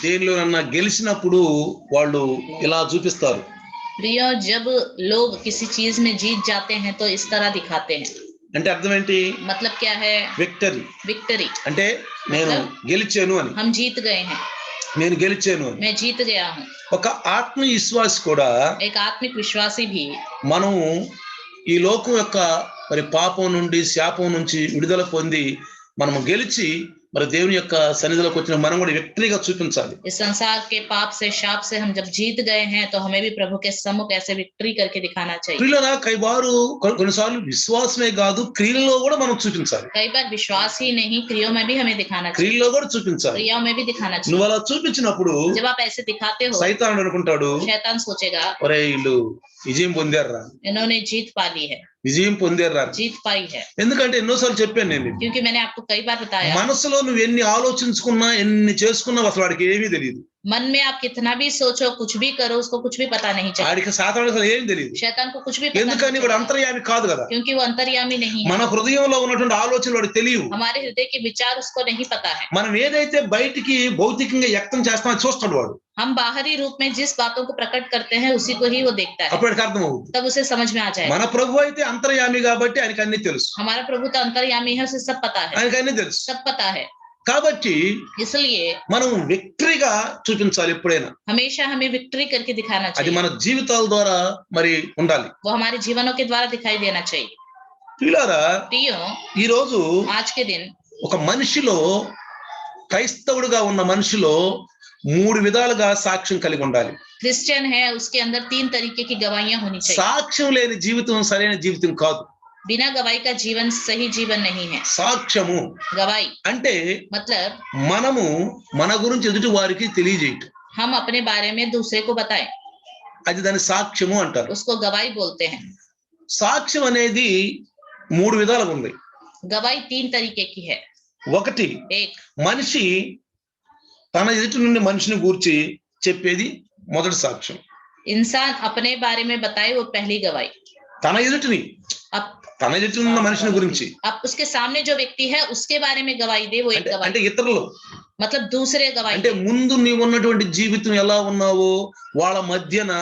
దేనిలోనన్నా గెలిచినప్పుడు వాళ్ళు ఇలా చూపిస్తారు. प्रिय, जब लोग किसी चीज में जीत जाते हैं तो इस तरह दिखाते हैं. అంటే అర్థం ఏంటి? मतलब क्या है? విక్టరీ. विक्टरी అంటే నేను గెలిచాను అని. हम जीत गए हैं. నేను గెలిచాను అని. मैं जीत गया हूं. ఒక ఆత్మీయ విశ్వాసి కూడా, एक आत्मिक विश्वासी भी, మనం ఈ లోకం యొక్క మరి పాపం నుండి శాపం నుంచి విడుదల పొంది మనము గెలిచి మరి దేవుని యొక్క సన్నిధిలోకి వచ్చిన మనం కూడా విక్టరీగా చూపించాలి. इस संसार के पाप से शाप से हम जब जीत गए हैं तो हमें भी प्रभु के सम्मुख ऐसे विक्ट्री करके दिखाना चाहिए. ప్రియులారా, కొన్నిసార్లు విశ్వాసమే కాదు క్రియల్లో కూడా మనం చూపించాలి. कई बार विश्वास ही नहीं, क्रियों में भी हमें दिखाना चाहिए. క్రియల్లో కూడా చూపించాలి. क्रियाओं में भी दिखाना चाहिए. నువ్వు అలా చూపించినప్పుడు जब आप ऐसे दिखाते हो, సైతానుడు అనుకుంటాడు, शैतान सोचेगा ఒరే వీళ్ళు విజయం పొందారురా, इन्होंने जीत पा ली है, విజయం పొందారురా. जीत पाई है. ఎందుకంటే ఎన్నోసార్లు చెప్పాను నేను, क्योंकि मैंने आपको कई बार बताया, మనసులో నువ్వు ఎన్ని ఆలోచించుకున్నా ఎన్ని చేసుకున్నా అసలు వాడికి ఏమీ తెలియదు. मन में आप कितना भी सोचो, कुछ भी करो, उसको कुछ भी पता नहीं चलता. వాడికి సాతానుడు అసలు ఏమీ తెలియదు. शैतान को कुछ भी पता ఎందుకని नहीं వాడు चलता, అంతర్యామి కాదు కదా. क्योंकि वो अंतर्यामी नहीं है. మన హృదయంలో ఉన్నటువంటి ఆలోచనలు వాడికి తెలియవు. हमारे हृदय के विचार उसको नहीं पता है. మనం ఏదైతే బయటికి భౌతికంగా వ్యక్తం చేస్తామో చూస్తాడు వాడు. हम बाहरी रूप में जिस बातों को प्रकट करते हैं उसी को ही वो देखता है. అప్పుడు అర్థం అవుతుంది. तब उसे समझ में आ जाएगा. మన ప్రభు అయితే అంతర్యామి కాబట్టి ఆయనకి అన్ని తెలుసు. हमारा प्रभु तो अंतर्यामी है, उसे सब पता है. ఆయనకి అన్ని తెలుసు. सब पता है. కాబట్టి इसलिए మనం విక్టరీగా చూపించాలి. ఎప్పుడైనా हमेशा हमें विक्ट्री करके दिखाना అది चाहिए. మన జీవితాల ద్వారా మరి ఉండాలి. वो हमारे जीवनों के द्वारा दिखाई देना चाहिए. ప్రియులారా, प्रियो, ఈ రోజు आज के दिन ఒక మనిషిలో, క్రైస్తవుడిగా ఉన్న మనిషిలో 3 విధాలుగా సాక్ష్యం కలిగి ఉండాలి. क्रिश्चियन है, उसके अंदर 3 तरीके की गवाहियां होनी चाहिए. సాక్ష్యం లేని జీవితం సరైన జీవితం కాదు. बिना गवाही का जीवन सही जीवन नहीं है. సాక్ష్యము गवाही అంటే मतलब మనము మన గురించి ఎదుటి వారికి తెలియజేయటం, हम अपने बारे में दूसरे को बताएं, అది దాని సాక్ష్యము అంటారు. उसको गवाही बोलते हैं. సాక్ష్యం అనేది 3 విధాలుగా ఉంది. गवाही 3 तरीके की है. ఒకటి, एक, మనిషి తన ఎదుటి నుండి మనిషిని గూర్చి చెప్పేది మొదటి సాక్ష్యం. इंसान अपने बारे में बताए, वो पहली गवाही. తన ఎదుటిని, अब తన ఎదుటి ఉన్న మనిషిని గురించి अब उसके सामने जो व्यक्ति है उसके बारे में गवाही दे, वो एक అంటే गवाही. ఇతరులు, मतलब दूसरे गवाही అంటే दे. ముందు నీవు ఉన్నటువంటి జీవితం ఎలా ఉన్నావో, వాళ్ళ మధ్యన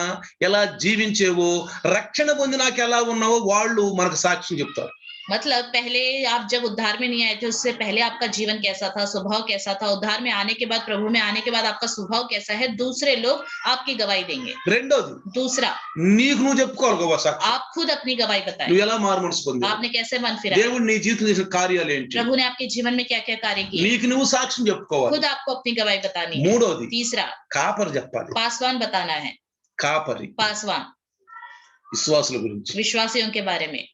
ఎలా జీవించేవో, రక్షణ పొందినాక ఎలా ఉన్నావో వాళ్ళు మనకు సాక్ష్యం చెప్తారు. मतलब पहले आप जब उद्धार में नहीं आए थे, उससे पहले आपका जीवन कैसा था, स्वभाव कैसा था, उद्धार में आने के बाद, प्रभु में आने के बाद आपका स्वभाव कैसा है, दूसरे लोग आपकी गवाही देंगे. రెండోది, दूसरा, నీకు నువ్వు చెప్పుకోవాలి గొప్ప సాక్ష్యం. आप खुद अपनी गवाही बताएं. నువ్వు ఎలా మారు మనసు పొందావు, आपने कैसे मन फिराया, దేవుడు నీ జీవితంలో చేసిన కార్యాలు ఏంటి, प्रभु ने आपके जीवन में क्या क्या कार्य किए, నీకు నువ్వు సాక్ష్యం చెప్పుకోవాలి. खुद आपको अपनी गवाही बतानी है. మూడోది, तीसरा, కాపరి చెప్పాలి. पासवान बताना है. కాపరి पासवान విశ్వాసుల గురించి. विश्वासियों के बारे में.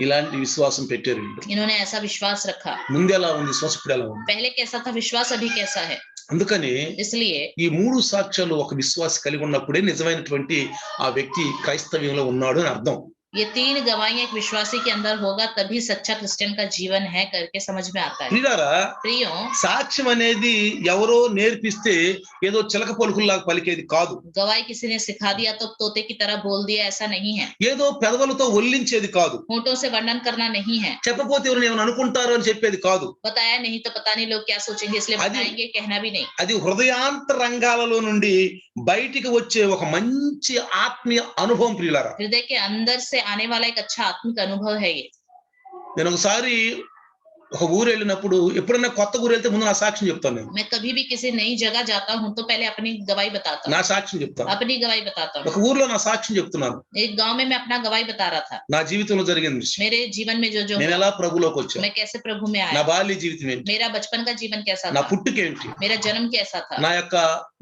ఇలాంటి విశ్వాసం పెట్టారు వీళ్ళు. इन्होंने ऐसा विश्वास रखा. ముందు ఎలా ఉంది విశ్వాసం, ఇప్పుడు ఎలా ఉంది. पहले कैसा था विश्वास, अभी कैसा है. అందుకని इसलिए ఈ 3 సాక్ష్యాలు ఒక విశ్వాసి కలిగి ఉన్నప్పుడే నిజమైనటువంటి ఆ వ్యక్తి క్రైస్తవ్యంలో ఉన్నాడు అని అర్థం. ये 3 गवाहियां एक विश्वासी के अंदर होगा, तभी सच्चा क्रिश्चियन का जीवन है करके समझ में आता है. ప్రియులారా, प्रियो, సాక్ష్యం అనేది ఎవరో నేర్పిస్తే ఏదో చిలక పలుకుల్లాగా పలికేది కాదు. गवाही किसी ने सिखा दिया तो तोते की तरह बोल दिया, ऐसा नहीं है. ఏదో పెదవులతో ఒల్లించేది కాదు. होठों से वर्णन करना नहीं है. చెప్పపోతే ఎవరు ఏమైనా అనుకుంటారు అని చెప్పేది కాదు. बताया नहीं तो पता नहीं लोग क्या सोचेंगे, इसलिए बताएंगे, कहना भी नहीं. అది హృదయాంతరంగాలలో నుండి బయటికి వచ్చే ఒక మంచి ఆత్మీయ అనుభవం. ప్రియులారా, हृदय के अंदर से आने वाला एक अच्छा आत्मिक अनुभव है ये. నేను ఒకసారి ఒక ఊరు వెళ్ళినప్పుడు, ఎప్పుడైనా కొత్త ఊరు వెళ్తే ముందు నా సాక్ష్యం చెప్తాను. నేను मैं कभी भी किसी नई जगह जाता हूँ तो पहले अपनी गवाही बताता నా हूँ, సాక్ష్యం చెప్తాను. अपनी गवाही बताता हूँ. ఒక ఊర్లో నా సాక్ష్యం చెప్తున్నాను. एक गांव में मैं अपना गवाही बता रहा था, నా జీవితంలో జరిగిన విషయం, मेरे जीवन में जो जो నేను ఎలా ప్రభులోకి వచ్చాను, मैं कैसे प्रभु में నా आया, బాల్య జీవితం ఏంటి, मेरा बचपन का जीवन कैसा నా था, పుట్టుక ఏంటి, मेरा जन्म कैसा था, నా యొక్క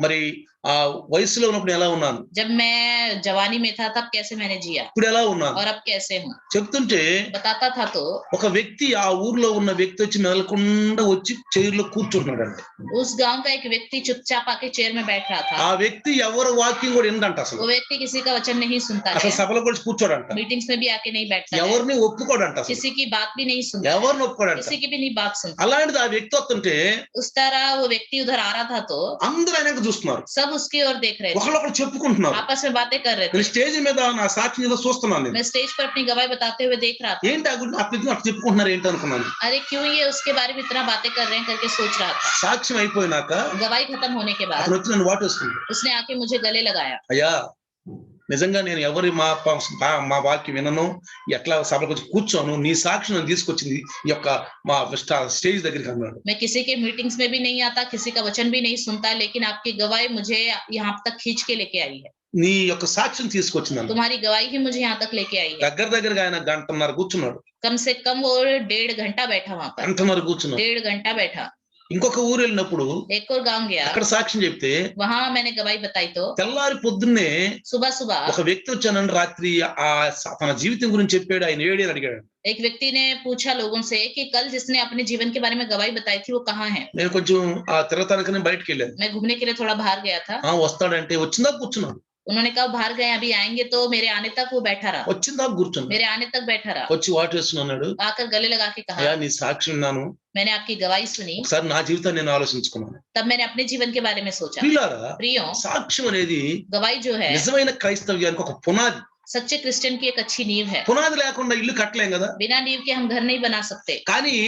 మరి ఆ వయసులో ఉన్నప్పుడు ఎలా ఉన్నాను, जब मैं जवानी में था तब कैसे मैंने जिया ఇప్పుడు ఎలా ఉన్నాను और अब कैसे हूँ. చెప్తుంటే बताता था तो ఒక వ్యక్తి, ఆ ఊర్లో ఉన్న వ్యక్తి వచ్చి మెదలకుండా వచ్చి చైర్లో కూర్చుంటున్నాడంట. उस गांव का एक व्यक्ति चुपचाप आके चेयर में बैठ रहा था. ఆ వ్యక్తి ఎవరు వాక్యం కూడా ఏంటంట, అసలు वो व्यक्ति किसी का वचन नहीं सुनता అసలు है, సభలో కూడా కూర్చోడంట, मीटिंग्स में भी आके नहीं बैठता है, ఎవరిని ఒప్పుకోడంట, అసలు किसी की बात भी नहीं सुनता, ఎవరిని ఒప్పుకోడంట. किसी की भी नहीं बात सुनता. అలాంటిది ఆ వ్యక్తి వస్తుంటే उस तरह वो व्यक्ति उधर आ रहा था तो అందరూ ఆయనకు చూస్తున్నారు. सब उसकी ओर देख रहे थे, ఒకళ్ళొకళ్ళు చెప్పుకుంటున్నారు. आपस में बातें कर रहे थे। నేను స్టేజ్ మీద నా సాక్షిని ఏదో చూస్తున్నాను నేను. मैं स्टेज पर अपनी गवाही बताते हुए देख रहा था। ఏంటి అట్లా చెప్పుకుంటున్నారు ఏంటి అనుకున్నాను. अरे क्यों ये उसके बारे में इतना बातें कर रहे हैं करके सोच रहा था। సాక్ష్యం అయిపోయినాక गवाही खत्म होने के बाद అతను వచ్చి నన్ను వాటేసుకుంది. उसने आके मुझे गले लगाया। అయ్యా నిజంగా నేను ఎవరి మా వాక్యం వినను, ఎట్లా సభలకు వచ్చి కూర్చోను, నీ సాక్షి నన్ను తీసుకొచ్చింది ఈ యొక్క మా స్టేజ్ దగ్గరికి అన్నాడు. मैं किसी के मीटिंग्स में भी नहीं आता, किसी का वचन भी नहीं सुनता, लेकिन आपकी गवाही मुझे यहाँ तक खींच के लेके आई है। నీ యొక్క సాక్ష్యం తీసుకొచ్చినాను. तुम्हारी गवाही ही मुझे यहाँ तक लेके आई है। దగ్గరగా ఆయన గంటన్నర కూర్చున్నాడు. कम से कम वो 1.5 घंटा बैठा वहां पर। గంటన్నర కూర్చున్నాడు. 1.5 घंटा बैठा। ఇంకొక ఊరు వెళ్ళినప్పుడు एक और गांव गया, అక్కడ సాక్ష్యం చెప్తే वहां मैंने गवाही बताई तो తెల్లారి పొద్దున్నే सुबह सुबह ఒక వ్యక్తి వచ్చానని రాత్రి తన జీవితం గురించి చెప్పాడు. ఆయన ఏడి అని అడిగాడు. एक व्यक्ति ने पूछा लोगों से कि कल जिसने अपने जीवन के बारे में गवाही बताई थी वो कहाँ है। నేను కొంచెం తిరగటానికి బయటకు వెళ్ళాను. मैं घूमने के लिए थोड़ा बाहर गया था। వస్తాడంటే వచ్చిందా కూర్చున్నాడు. उन्होंने कहा बाहर गए, अभी आएंगे, तो मेरे आने तक वो बैठा रहा। వచ్చిందా కూర్చున్నాడు. मेरे आने तक बैठा रहा। వచ్చి వాటేస్తున్నాడు. आकर गले लगा के कहा, అయ్యా నీ సాక్షి విన్నాను, मैंने आपकी गवाही सुनी। ఒకసారి నా జీవితాన్ని నేను ఆలోచించుకున్నాను. तब मैंने अपने जीवन के बारे में सोचा। ప్రియులారా, प्रियो, సాక్ష్యం అనేది गवाही जो है నిజమైన క్రైస్తవ్యానికి ఒక పునాది. सच्चे क्रिश्चियन की एक अच्छी नींव है। పునాది లేకుండా ఇల్లు కట్టలేం కదా. बिना नींव के हम घर नहीं बना सकते। కానీ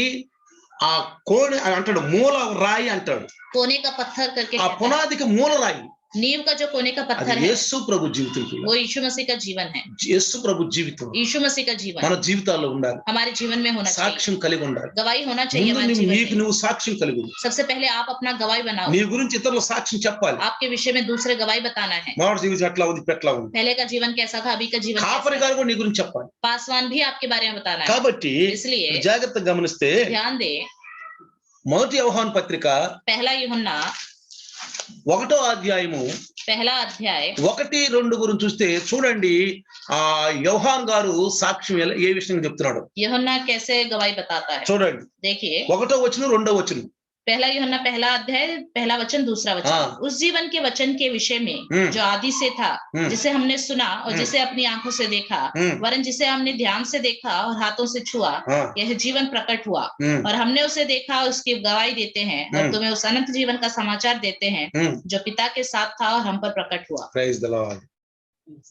ఆ కోణి అంటాడు, మూల రాయి అంటాడు. कोने का पत्थर करके ఆ कहता है। పునాదికి మూల రాయి नींव का जो कोने का అది पत्थर है యేసు ప్రభు జీవితం. वो यीशु मसीह का जीवन है। యేసు ప్రభు జీవితం यीशु मसीह का जीवन మన జీవితాల్లో ఉండాలి. हमारे जीवन में होना चाहिए। సాక్ష్యం కలిగి ఉండాలి. गवाही होना चाहिए ముందు हमारे जीवन నీకు में। నువ్వు సాక్ష్యం కలిగి ఉండు. सबसे पहले आप अपना गवाही बनाओ। నీ గురించి ఇతరుల సాక్ష్యం చెప్పాలి. आपके विषय में दूसरे गवाही बताना है। మావాడి జీవితం ఎట్లా ఉంది, ఎట్లా ఉంది. पहले का जीवन कैसा था, अभी का जीवन కాపరి कैसा గారు కూడా నీ గురించి చెప్పాలి. है। पासवान भी आपके बारे में बताना है। కాబట్టి इसलिए జాగ్రత్తగా గమనిస్తే ध्यान दे, మొదటి యోహాను పత్రిక पहला यूहन्ना 1వ అధ్యాయము पहला अध्याय 1-2 గురించి చూస్తే చూడండి, ఆ యోహాన్ గారు సాక్ష్యం ఏ విషయం చెప్తున్నాడు यूहन्ना कैसे गवाही बताता है। చూడండి. देखिए 1వ వచనం 2వ వచనం. पहला यूहन्ना पहला अध्याय पहला वचन दूसरा वचन। हाँ। उस जीवन के वचन के विषय में जो आदि से था, जिसे हमने सुना और जिसे अपनी आंखों से देखा, वरन जिसे हमने ध्यान से देखा और हाथों से छुआ, यह जीवन प्रकट हुआ और हमने उसे देखा, उसकी गवाही देते हैं और तुम्हें उस अनंत जीवन का समाचार देते हैं जो पिता के साथ था और हम पर प्रकट हुआ। Praise the Lord.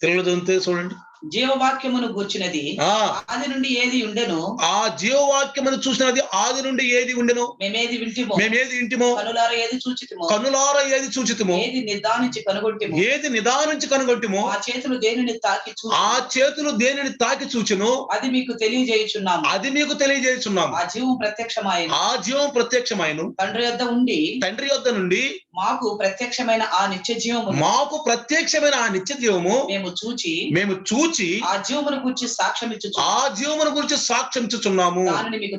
తెలుగులో చూడండి. జీవవాక్యమును గూర్చినది ఆది నుండి ఏది ఉండెను, ఆ జీవవాక్యమును చూసినది ఆది నుండి ఏది ఉండెను, మేమేది వింటిమో, మేమేది ఇంటిమో, కనులార ఏది చూచితిమో, కనులార ఏది చూచితిమో, ఏది నిర్ధారించి కనుగొంటిమో, ఏది నిదానించి కనుగొంటిమో, ఆ చేతులు దేనిని తాకి ఆ చేతులు దేనిని తాకి చూచెను, అది మీకు తెలియజేయుచున్నాము. అది మీకు తెలియజేయుచున్నాము. ఆ జీవం ప్రత్యక్షమాయెను, ఆ జీవం ప్రత్యక్షమైను, తండ్రి యొద్ద ఉండి తండ్రి యొద్ద నుండి మాకు ప్రత్యక్షమైన ఆ నిత్య జీవము మాకు ప్రత్యక్షమైన ఆ నిత్య జీవము మేము చూచి ఆ జీవమును గురించి సాక్ష్యం ఇచ్చుచు, ఆ జీవమును గురించి సాక్ష్యం ఇచ్చుచున్నాము, దానిని మీకు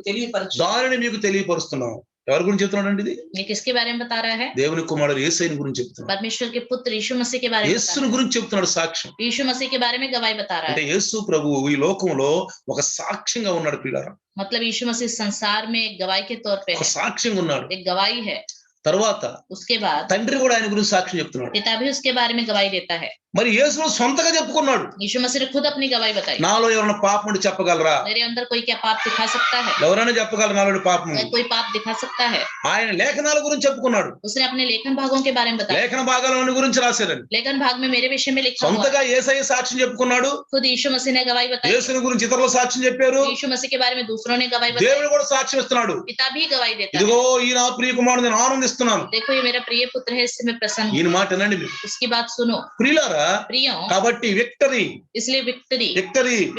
తెలియపరుస్తున్నాము. ఎవరి గురించి చెప్తున్నాడు ఇది? ये किसके बारे में बता रहा है? దేవుని కుమారుడు యేసయ్యని గురించి చెప్తున్నాడు. परमेश्वर के पुत्र यीशु मसीह के बारे में बता యేసుని रहा గురించి చెప్తున్నాడు సాక్ష్యం. है। यीशु मसीह के बारे में गवाही बता रहा అంటే है। యేసు ప్రభువు ఈ లోకంలో ఒక సాక్ష్యంగా ఉన్నాడు ప్రియులారా. मतलब यीशु मसीह संसार में एक गवाही के तौर पे ఒక है, సాక్ష్యంగా ఉన్నాడు. एक गवाही है। తర్వాత उसके बाद తండ్రి కూడా ఆయన గురించి సాక్ష్యం చెప్తున్నాడు. पिता भी उसके बारे में गवाही देता है। మరి యేసు సొంతగా చెప్పుకున్నాడు. यीशु मसीह ने खुद अपनी गवाही बताई। నాలో ఎవరైనా పాపం ఉంటే చెప్పగలరా? मेरे अंदर कोई क्या पाप दिखा सकता है? ఎవరైనా చెప్పగలరా నాలో పాపం? कोई पाप दिखा सकता है? ఆయన లేఖనాల గురించి చెప్పుకున్నాడు. उसने अपने लेखन भागों के बारे में बताया। లేఖన భాగాల గురించి రాశారని लेखन भाग में मेरे विषय में लिखा हुआ సొంతగా యేసయ్య సాక్ష్యం చెప్పుకున్నాడు. खुद यीशु मसीह ने गवाही बताई। యేసుని గురించి ఇతరులు సాక్ష్యం చెప్పారు. यीशु मसीह के बारे में दूसरों ने गवाही बताई। దేవుడు కూడా సాక్ష్యం ఇస్తున్నాడు. पिता भी गवाही देता है। ఇదిగో ఈ నా ప్రియ కుమారుడు, నేను ఆనందిస్తున్నాను. देखो ये मेरा प्रिय पुत्र है, इससे मैं प्रसन्न हूं। ఈయన మాట వినండి మీరు. उसकी बात सुनो ప్రియులారా, प्रियो। కాబట్టి విక్టరీ इसलिए विक्ट्री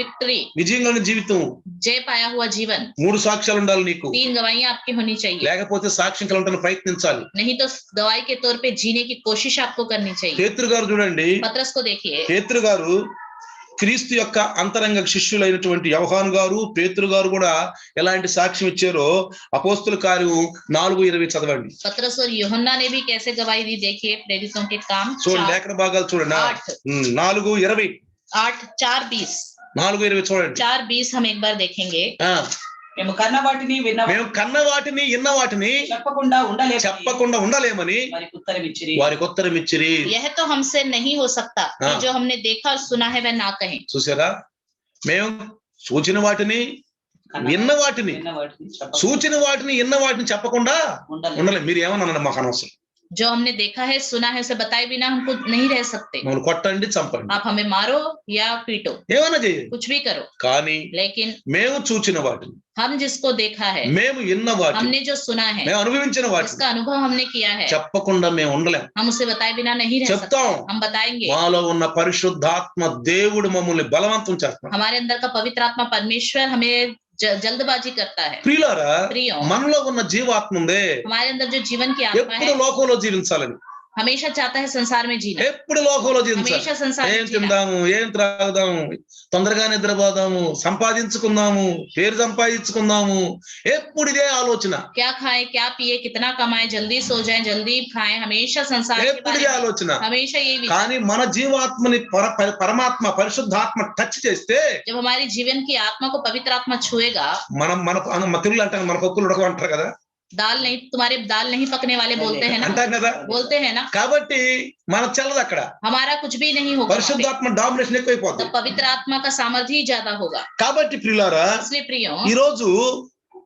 विक्ट्री విజయంలోని జీవితం, जय पाया हुआ जीवन, 3 సాక్ష్యాలు ఉండాలి నీకు. 3 गवाहियां आपकी होनी चाहिए। లేకపోతే సాక్ష్యం కలగడానికి ప్రయత్నించాలి. नहीं तो गवाही के तौर पे जीने की कोशिश आपको करनी चाहिए। పేతురు గారు చూడండి. पतरस को देखिए। పేతురు గారు క్రీస్తు యొక్క అంతరంగ శిష్యులైనటువంటి యోహాను గారు, పేతురు గారు కూడా ఎలాంటి సాక్ష్యం ఇచ్చారో అపోస్తుల కార్యం 4:20 చదవండి. पतरस और यूहन्ना ने भी कैसे गवाही दी, देखिए प्रेरितों के काम చూడండి, లేఖన భాగాలు చూడండి. 4:20 8:4-20 4:20 చూడండి. 4:20 हम एक बार देखेंगे। మేము కన్న వాటిని విన్న వాటిని చెప్పకుండా ఉండలేమని వారికి ఉత్తరం ఇచ్చిరి. यह तो हमसे नहीं हो सकता कि जो हमने देखा और सुना है वह ना कहें। చూసారా, మేము సూచన వాటిని విన్న వాటిని, సూచన వాటిని విన్న వాటిని చెప్పకుండా ఉండలేదు. మీరు ఏమన్నా మాకు అనవసరం. जो हमने देखा है सुना है उसे बताए बिना हमको नहीं रह सकते। మమ్మల్ని కొట్టండి చంపండి आप हमें मारो या पीटो, ఏమైనా చేయండి, कुछ भी करो, కానీ लेकिन మేము చూచిన వాటిని, हम जिसको देखा है, మేము విన్న వాటిని, हमने जो सुना है, మేము అనుభవించిన వాటిని जिसका अनुभव हमने किया है, చెప్పకుండా మేము ఉండలేం. हम उसे बताए बिना नहीं रह सकते। చెప్తాం. हम बताएंगे। మాలో ఉన్న పరిశుద్ధాత్మ దేవుడు మమ్మల్ని బలవంతం చేస్తాడు. हमारे अंदर का पवित्र आत्मा परमेश्वर हमें जल्दबाजी करता है। ప్రియులారా, प्रियो, మనలో ఉన్న జీవాత్మ ఉందే हमारे अंदर जो जीवन की आत्मा ఎప్పుడు है లోకంలో జీవించాలని, हमेशा चाहता है संसार में जीना, ఎప్పుడు లోకంలో జీవించాలి. हमेशा संसार ఏం में जीना। తిందాము, ఏం త్రాగుదాము, తొందరగా నిద్రపోదాము, సంపాదించుకుందాము, పేరు సంపాదించుకుందాము, ఎప్పుడు ఇదే ఆలోచన. क्या खाए, क्या पिए, कितना कमाए, जल्दी सो जाए, जल्दी खाए, हमेशा संसार के ఎప్పుడు बारे ఇదే में, ఆలోచన. हमेशा यही विचार। కానీ మన జీవాత్మని పరమాత్మ పరిశుద్ధాత్మ టచ్ చేస్తే, जब हमारी जीवन की आत्मा को पवित्र आत्मा छुएगा, మన తెలుగులో అంటారు, మన పప్పులు ఉడకమంటారు కదా, दाल नहीं, तुम्हारे दाल नहीं पकने वाले बोलते हैं ना, అంటాం కదా. बोलते हैं ना, కాబట్టి మన చల్లదు అక్కడ, हमारा कुछ भी नहीं होगा वहाँ पे। పరిశుద్ధాత్మ డామినేషన్ ఎక్కువైపోతుంది. तब पवित्र आत्मा का सामर्थ्य ही ज्यादा होगा। కాబట్టి ప్రియులారా, इसलिए प्रियो, ఈ రోజు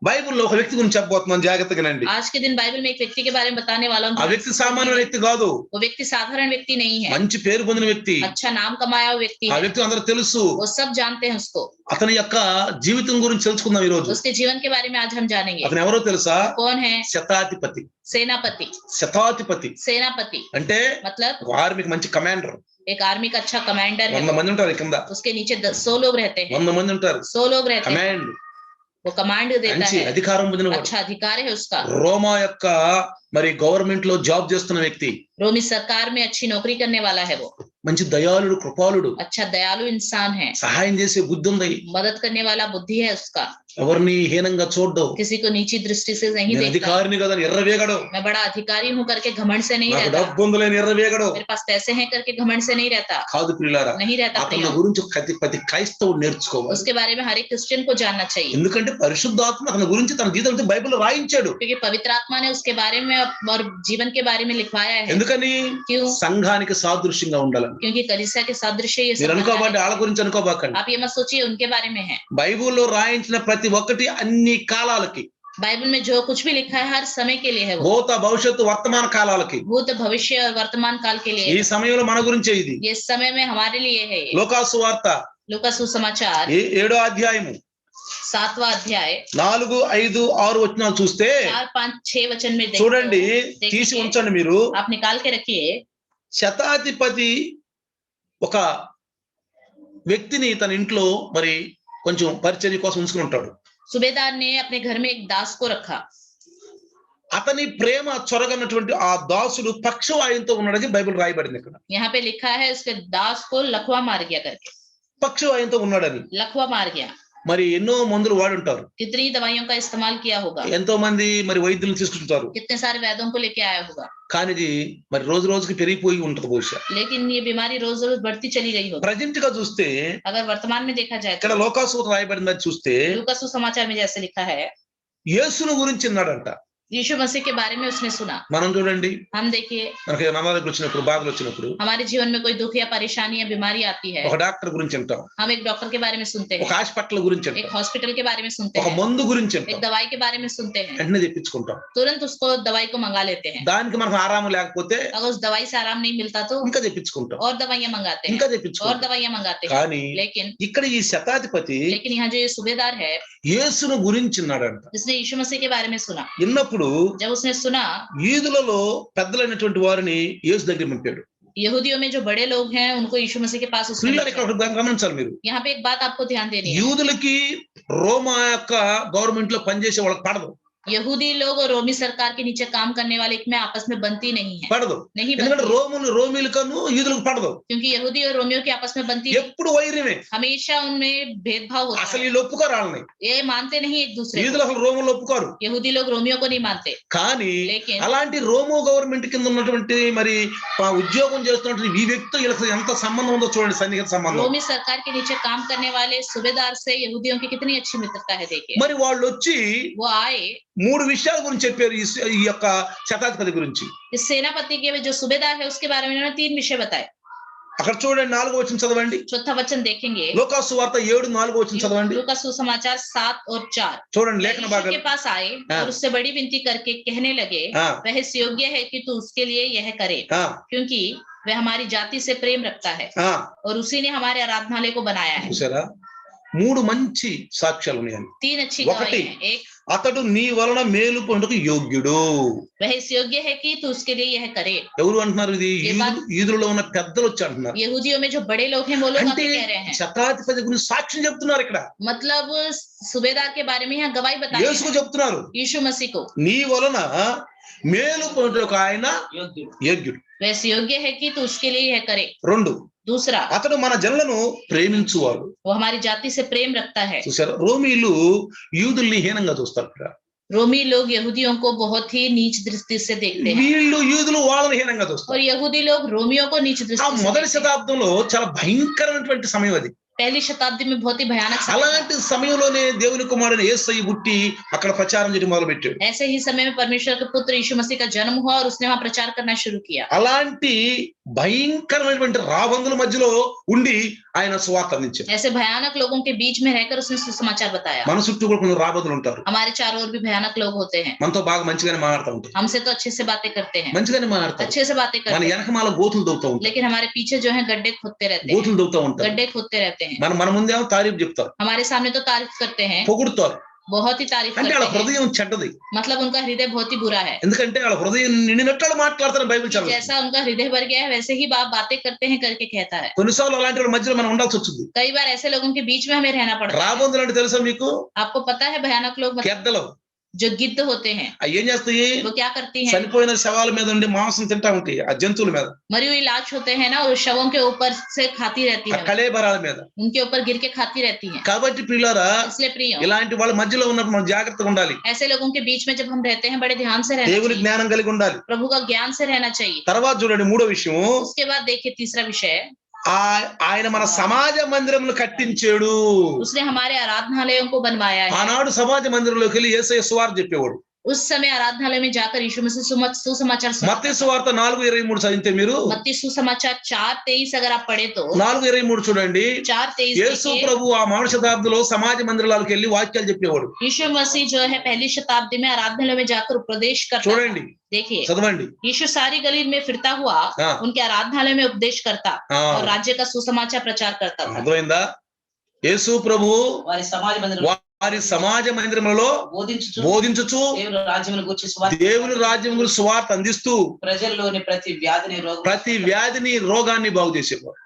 బైబిల్లో ఒక వ్యక్తి గురించి చెప్పబోతున్నాను, జాగ్రత్తగా నండి. आज के दिन बाइबल में एक व्यक्ति के बारे में बताने वाला हूँ। ఆ వ్యక్తి సామాన్య వ్యక్తి కాదు, वो व्यक्ति साधारण व्यक्ति नहीं है, మంచి పేరు పొందిన వ్యక్తి. अच्छा नाम कमाया हुआ व्यक्ति ఆ है, వ్యక్తి అందరూ తెలుసు. वो सब जानते हैं उसको। అతని యొక్క జీవితం గురించి తెలుసుకుందాం ఈ రోజు. उसके जीवन के बारे में आज हम जानेंगे। అతను ఎవరో తెలుసా? कौन है? శతాధిపతి. सेनापति। శతాధిపతి सेनापति అంటే मतलब ఒక ఆర్మీకి మంచి కమాండర్. एक आर्मी का अच्छा कमांडर है। 100 మంది ఉంటారు కింద, उसके नीचे 100 लोग रहते हैं, 100 మంది ఉంటారు. 100 लोग रहते हैं। కమాండ్, वो कमांड देता మంచి है, అధికారం పొందినవాడు. अच्छा अधिकार है उसका। రోమా యొక్క మరి గవర్నమెంట్ లో జాబ్ చేస్తున్న వ్యక్తి, रोमी सरकार में अच्छी नौकरी करने वाला है वो, మంచి దయాళుడు, కృపాళుడు, अच्छा दयालु इंसान है, సహాయం చేసే బుద్ధి ఉంది, मदद करने वाला बुद्धि है उसका, ఎవరిని హీనంగా చూడడు. किसी को नीची दृष्टि से नहीं నేను देखता। అధికారిని కదా ఎర్రవేగడు, मैं बड़ा अधिकारी हूँ करके घमंड से नहीं నాకు रहता, డబ్బు ఉందిలేని ఎర్రవేగడు. मेरे पास पैसे हैं करके घमंड से नहीं रहता, కాదు ప్రియులారా, नहीं रहता అతని प्रियो। గురించి ప్రతి క్రైస్తవుడు నేర్చుకోవాలి. उसके बारे में हर एक क्रिश्चियन को जानना चाहिए, ఎందుకంటే పరిశుద్ధాత్మ అతని గురించి తన జీవితంలో బైబిల్లో రాయించాడు. क्योंकि पवित्र आत्मा ने उसके बारे में और जीवन के बारे में लिखवाया है। ఎందుకని? क्यों? సంఘానికి సాదృశ్యంగా ఉండాలని. क्योंकि कलीसिया के सादृश्य ये మీరు सब అనుకోబండి, बताया వాళ్ళ గురించి అనుకోబాకండి. है। आप ये मत सोचिए उनके बारे में है। బైబిల్లో రాయించిన ప్రతి ఒక్కటి అన్ని కాలాలకి, बाइबल में जो कुछ भी लिखा है हर समय के लिए है, वो భూత భవిష్యత్తు వర్తమాన కాలాలకి. भूत भविष्य और वर्तमान काल के लिए ఈ है। సమయంలో మన గురించే ఇది. ये समय में हमारे लिए है। లోకాసు వార్త लूका सुसमाचार 7వ అధ్యాయము 7वां अध्याय 4, 5, 6 వచనాలు చూస్తే 4, 5, 6 वचन में చూడండి, देखिए, తీసి ఉంచండి మీరు. आप निकाल के रखिए। శతాధిపతి ఒక వ్యక్తిని తన ఇంట్లో మరి కొంచెం పరిచర్య కోసం ఉంచుకుని ఉంటాడు. सूबेदार ने अपने घर में एक दास को रखा। అతని ప్రేమ చొరగనటువంటి ఆ దాసుడు పక్షవాయువుతో ఉన్నాడని బైబిల్ రాయబడింది. ఇక్కడ यहाँ पे लिखा है उसके दास को लकवा मार गया करके, పక్షవాయువుతో ఉన్నాడని. लकवा मार गया। మరి ఎన్నో మందులు వాడుంటారు, कितनी दवाइयों का इस्तेमाल किया होगा, ఎంతో మంది మరి వైద్యులను తీసుకుంటారు. कितने सारे वैद्यों को लेके आया होगा, కానీ ఇది మరి రోజు రోజుకి పెరిగిపోయి ఉంటది బహుశా. लेकिन ये बीमारी रोज रोज बढ़ती चली गई होगी। ప్రజెంట్ గా చూస్తే अगर वर्तमान में देखा जाए ఇక్కడ तो లోకాసు రాయబడిందని చూస్తే लूका सुसमाचार में जैसे लिखा है, యేసును గురించి విన్నాడంట. यीशु मसीह के बारे में उसने सुना। మనం చూడండి, हम देखिए, మనకి అనారోగ్యం వచ్చినప్పుడు, బాధలు వచ్చినప్పుడు हमारे जीवन में कोई दुख या परेशानी या बीमारी आती है, ఒక డాక్టర్ గురించి వింటాం, हम एक डॉक्टर के बारे में सुनते ఒక हैं, హాస్పిటల్ గురించి एक వింటాం, हॉस्पिटल के बारे में सुनते ఒక हैं, మందు గురించి एक వింటాం, दवाई के बारे में सुनते हैं, వెంటనే తెప్పించుకుంటాం. तुरंत उसको दवाई को मंगा लेते हैं। దానికి మనకు ఆరాము లేకపోతే अगर उस दवाई से आराम नहीं मिलता तो ఇంకా తెప్పించుకుంటాం, और दवाइयां मंगाते हैं, ఇంకా और తెప్పించుకుంటాం. दवाइयां मंगाते हैं। కానీ लेकिन ఇక్కడ ఈ శతాధిపతి यहाँ जो ये सूबेदार है, యేసును గురించి విన్నాడంట. जिसने यीशु मसीह के बारे में सुना, విన్నప్పుడు जब उसने सुना, యూదులలో పెద్దలైనటువంటి వారిని యేసు దగ్గర పంపాడు. यहूदियों में जो बड़े लोग हैं उनको यीशु मसीह के पास उसने పిల్లలు ఇక్కడ भेजा। ఒకటి గమనించాలి మీరు. यहाँ पे एक बात आपको ध्यान देनी है, యూదులకి రోమా యొక్క గవర్నమెంట్ లో పనిచేసే వాళ్ళకి పడదు, यहूदी लोग और रोमी सरकार के नीचे काम करने वाले में आपस में बनती नहीं है, పడదు. नहीं ఎందుకంటే बनती, రోమిలకను యూదులకు పడదు. क्योंकि यहूदी और रोमियो की आपस में बनती नहीं, ఎప్పుడు వైరమే. हमेशा उनमें भेदभाव होता అసలు है, వీళ్ళు ఒప్పుకోరు వాళ్ళని. ये मानते नहीं एक दूसरे को। యూదులు అసలు రోములు ఒప్పుకోరు. यहूदी लोग रोमियो को नहीं मानते, కానీ लेकिन అలాంటి రోమో గవర్నమెంట్ కింద ఉన్నటువంటి మరి ఆ ఉద్యోగం చేస్తున్నటువంటి ఈ వ్యక్తితో వీళ్ళకి ఎంత సంబంధం ఉందో చూడండి, సన్నిహిత సంబంధం. रोमी सरकार के नीचे काम करने वाले सूबेदार से यहूदियों की कितनी अच्छी मित्रता है, देखिए। మరి వాళ్ళు వచ్చి वो आए, 3 విషయాల గురించి చెప్పారు ఈ యొక్క శతాధిపతి గురించి. इस सेनापति के जो सूबेदार है उसके बारे में उन्होंने 3 विषय बताए। అక్కడ చూడండి 4వ వచనం చదవండి. चौथा वचन देखेंगे, లూకా సువార్త 7:4 వచనం చదవండి. लूका सुसमाचार 7 और 4. చూడండి లేఖన यीशु భాగం. के पास आए और उससे बड़ी विनती करके कहने लगे, वह इस योग्य है कि तू उसके लिए यह करे, क्योंकि वह हमारी जाति से प्रेम रखता है और उसी ने हमारे आराधनालय को बनाया है. చూసారా 3 మంచి సాక్ష్యాలు ఉన్నాయి. 3 अच्छी ఒకటి, गवाही है. एक, అతడు నీ వలన మేలు పొందుటకు యోగ్యుడు. वह इस योग्य है कि तू उसके लिए यह करे. ఎవరు అంటున్నారు? ఇది యూదులలో ఉన్న పెద్దలు వచ్చి అంటున్నారు. यहूदियों में जो बड़े लोग हैं वो लोग అంటే आके कह रहे हैं. శతాధిపతి గురించి సాక్ష్యం చెప్తున్నారు ఇక్కడ. मतलब सूबेदार के बारे में यहाँ गवाही बता रहे యేసుకు हैं, చెప్తున్నారు. यीशु मसीह को. నీ వలన మేలు పొందుటకు ఆయన యోగ్యుడు. యోగ్యుడు. वैसे योग्य है कि तू उसके लिए यह करे. 2, दूसरा, అతడు మన జనులను ప్రేమించువాడు. वो हमारी जाति से प्रेम रखता है. చూసారు రోమీలు యూదుల్ని హీనంగా చూస్తారు ఇక్కడ. रोमी लोग यहूदियों को बहुत ही नीच दृष्टि से देखते हैं వీళ్ళు యూదులు వాళ్ళని హీనంగా చూస్తారు. और यहूदी लोग रोमियों को नीच ఆ दृष्टि से మొదటి देखते हैं. శతాబ్దంలో చాలా భయంకరమైనటువంటి సమయం అది. पहली शताब्दी में बहुत ही भयानक समय था. అలాంటి సమయంలోనే దేవుని కుమారుడు యేసయ్య పుట్టి అక్కడ ప్రచారం చేయడం మొదలు పెట్టాడు. ऐसे ही समय में परमेश्वर के पुत्र यीशु मसीह का जन्म हुआ और उसने वहां प्रचार करना शुरू किया. అలాంటి భయంకరమైనటువంటి రాబందుల మధ్యలో ఉండి ఆయన సువార్త అందించాడు. ऐसे भयानक लोगों के बीच में रहकर उसने सुसमाचार बताया. మన చుట్టూ కూడా కొన్ని రాబందులు ఉంటారు. हमारे चारों ओर भी भयानक लोग होते हैं. మనతో బాగా మంచిగానే మాట్లాడుతూ ఉంటారు. हमसे तो अच्छे से बातें करते हैं, మంచిగానే మాట్లాడతారు. अच्छे से बातें మన करते हैं, వెనకమాల గోతులు దవ్వుతూ ఉంటారు. लेकिन हमारे पीछे जो है गड्ढे खोदते रहते हैं, గోతులు దవ్వుతూ ఉంటారు. गड्ढे खोदते रहते हैं. మన ముందేమో తారీఫ్ చెప్తారు, हमारे सामने तो तारीफ करते हैं, పొగుడుతారు. बहुत ही तारीफ అంటే వాళ్ళ करते हैं. హృదయం చెడ్డది. मतलब उनका हृदय बहुत ही बुरा है. ఎందుకంటే వాళ్ళ హృదయం నిండినట్లు మాట్లాడతారు బైబిల్ कि చదువు. जैसा उनका हृदय भर गया है वैसे ही बाप बातें करते हैं करके कहता है. కొన్నిసార్లు అలాంటి వాళ్ళ మధ్యలో మనం ఉండాల్సి వచ్చింది. कई बार ऐसे लोगों के बीच में हमें रहना पड़ता है. రాబందులు అంటే తెలుసా మీకు? आपको पता है भयानक लोग मतलब గెద్దలు जो गिद्ध होते हैं అవి ఏం చేస్తాయి? वो क्या करती हैं? చనిపోయిన శవాల మీద ఉండి మాంసం తింటా ఉంటాయి. ఆ జంతువుల మీద, मरी हुई लाश होते हैं ना, और शवों के ऊपर से खाती रहती ఆ है, కళేబరాల మీద. उनके ऊपर गिर के खाती रहती हैं. కాబట్టి పిల్లరా इसलिए प्रिय, ఇలాంటి వాళ్ళ మధ్యలో ఉన్నప్పుడు మనం జాగ్రత్తగా ఉండాలి. ऐसे लोगों के बीच में जब हम रहते हैं बड़े ध्यान से रहना దేవుని चाहिए, జ్ఞానం కలిగి ఉండాలి. प्रभु का ज्ञान से रहना चाहिए. తర్వాత చూడండి 3వ విషయం, उसके बाद देखिए तीसरा विषय, ఆయన మన సమాజ మందిరములు కట్టించాడు. उसने हमारे आराधनालयों को बनवाया है. ఆనాడు సమాజ మందిరంలోకి వెళ్ళి యేసయ్య సువార్త చెప్పేవాడు. उस समय आराधनालय में जाकर यीशु मसीह सुसमाचार మత్తయి సువార్త 4:23 చదివితే మీరు मत्ती सुसमाचार 4:23 अगर आप पढ़े तो 4:23 చూడండి. 4:23 యేసు ప్రభు ఆ మానవ శతాబ్దిలో సమాజ మందిరాలకు వెళ్ళి వాక్యాలు చెప్పేవాడు. यीशु मसीह जो है पहली शताब्दी में आराधनालय में जाकर उपदेश करता था. చూడండి, देखिए చదవండి. यीशु सारी गली में फिरता हुआ उनके आराधनालय में उपदेश करता और राज्य का सुसमाचार प्रचार करता था. అర్థమైందా? యేసు ప్రభు వారి సమాజ మందిరం వారి సమాజ మందిరములలో బోధించుచు దేవుని రాజ్యమును గూర్చి సువార్త, దేవుని రాజ్యం గురించి సువార్త అందిస్తూ ప్రజల్లోని ప్రతి వ్యాధిని రోగాన్ని బాగు చేసేవారు.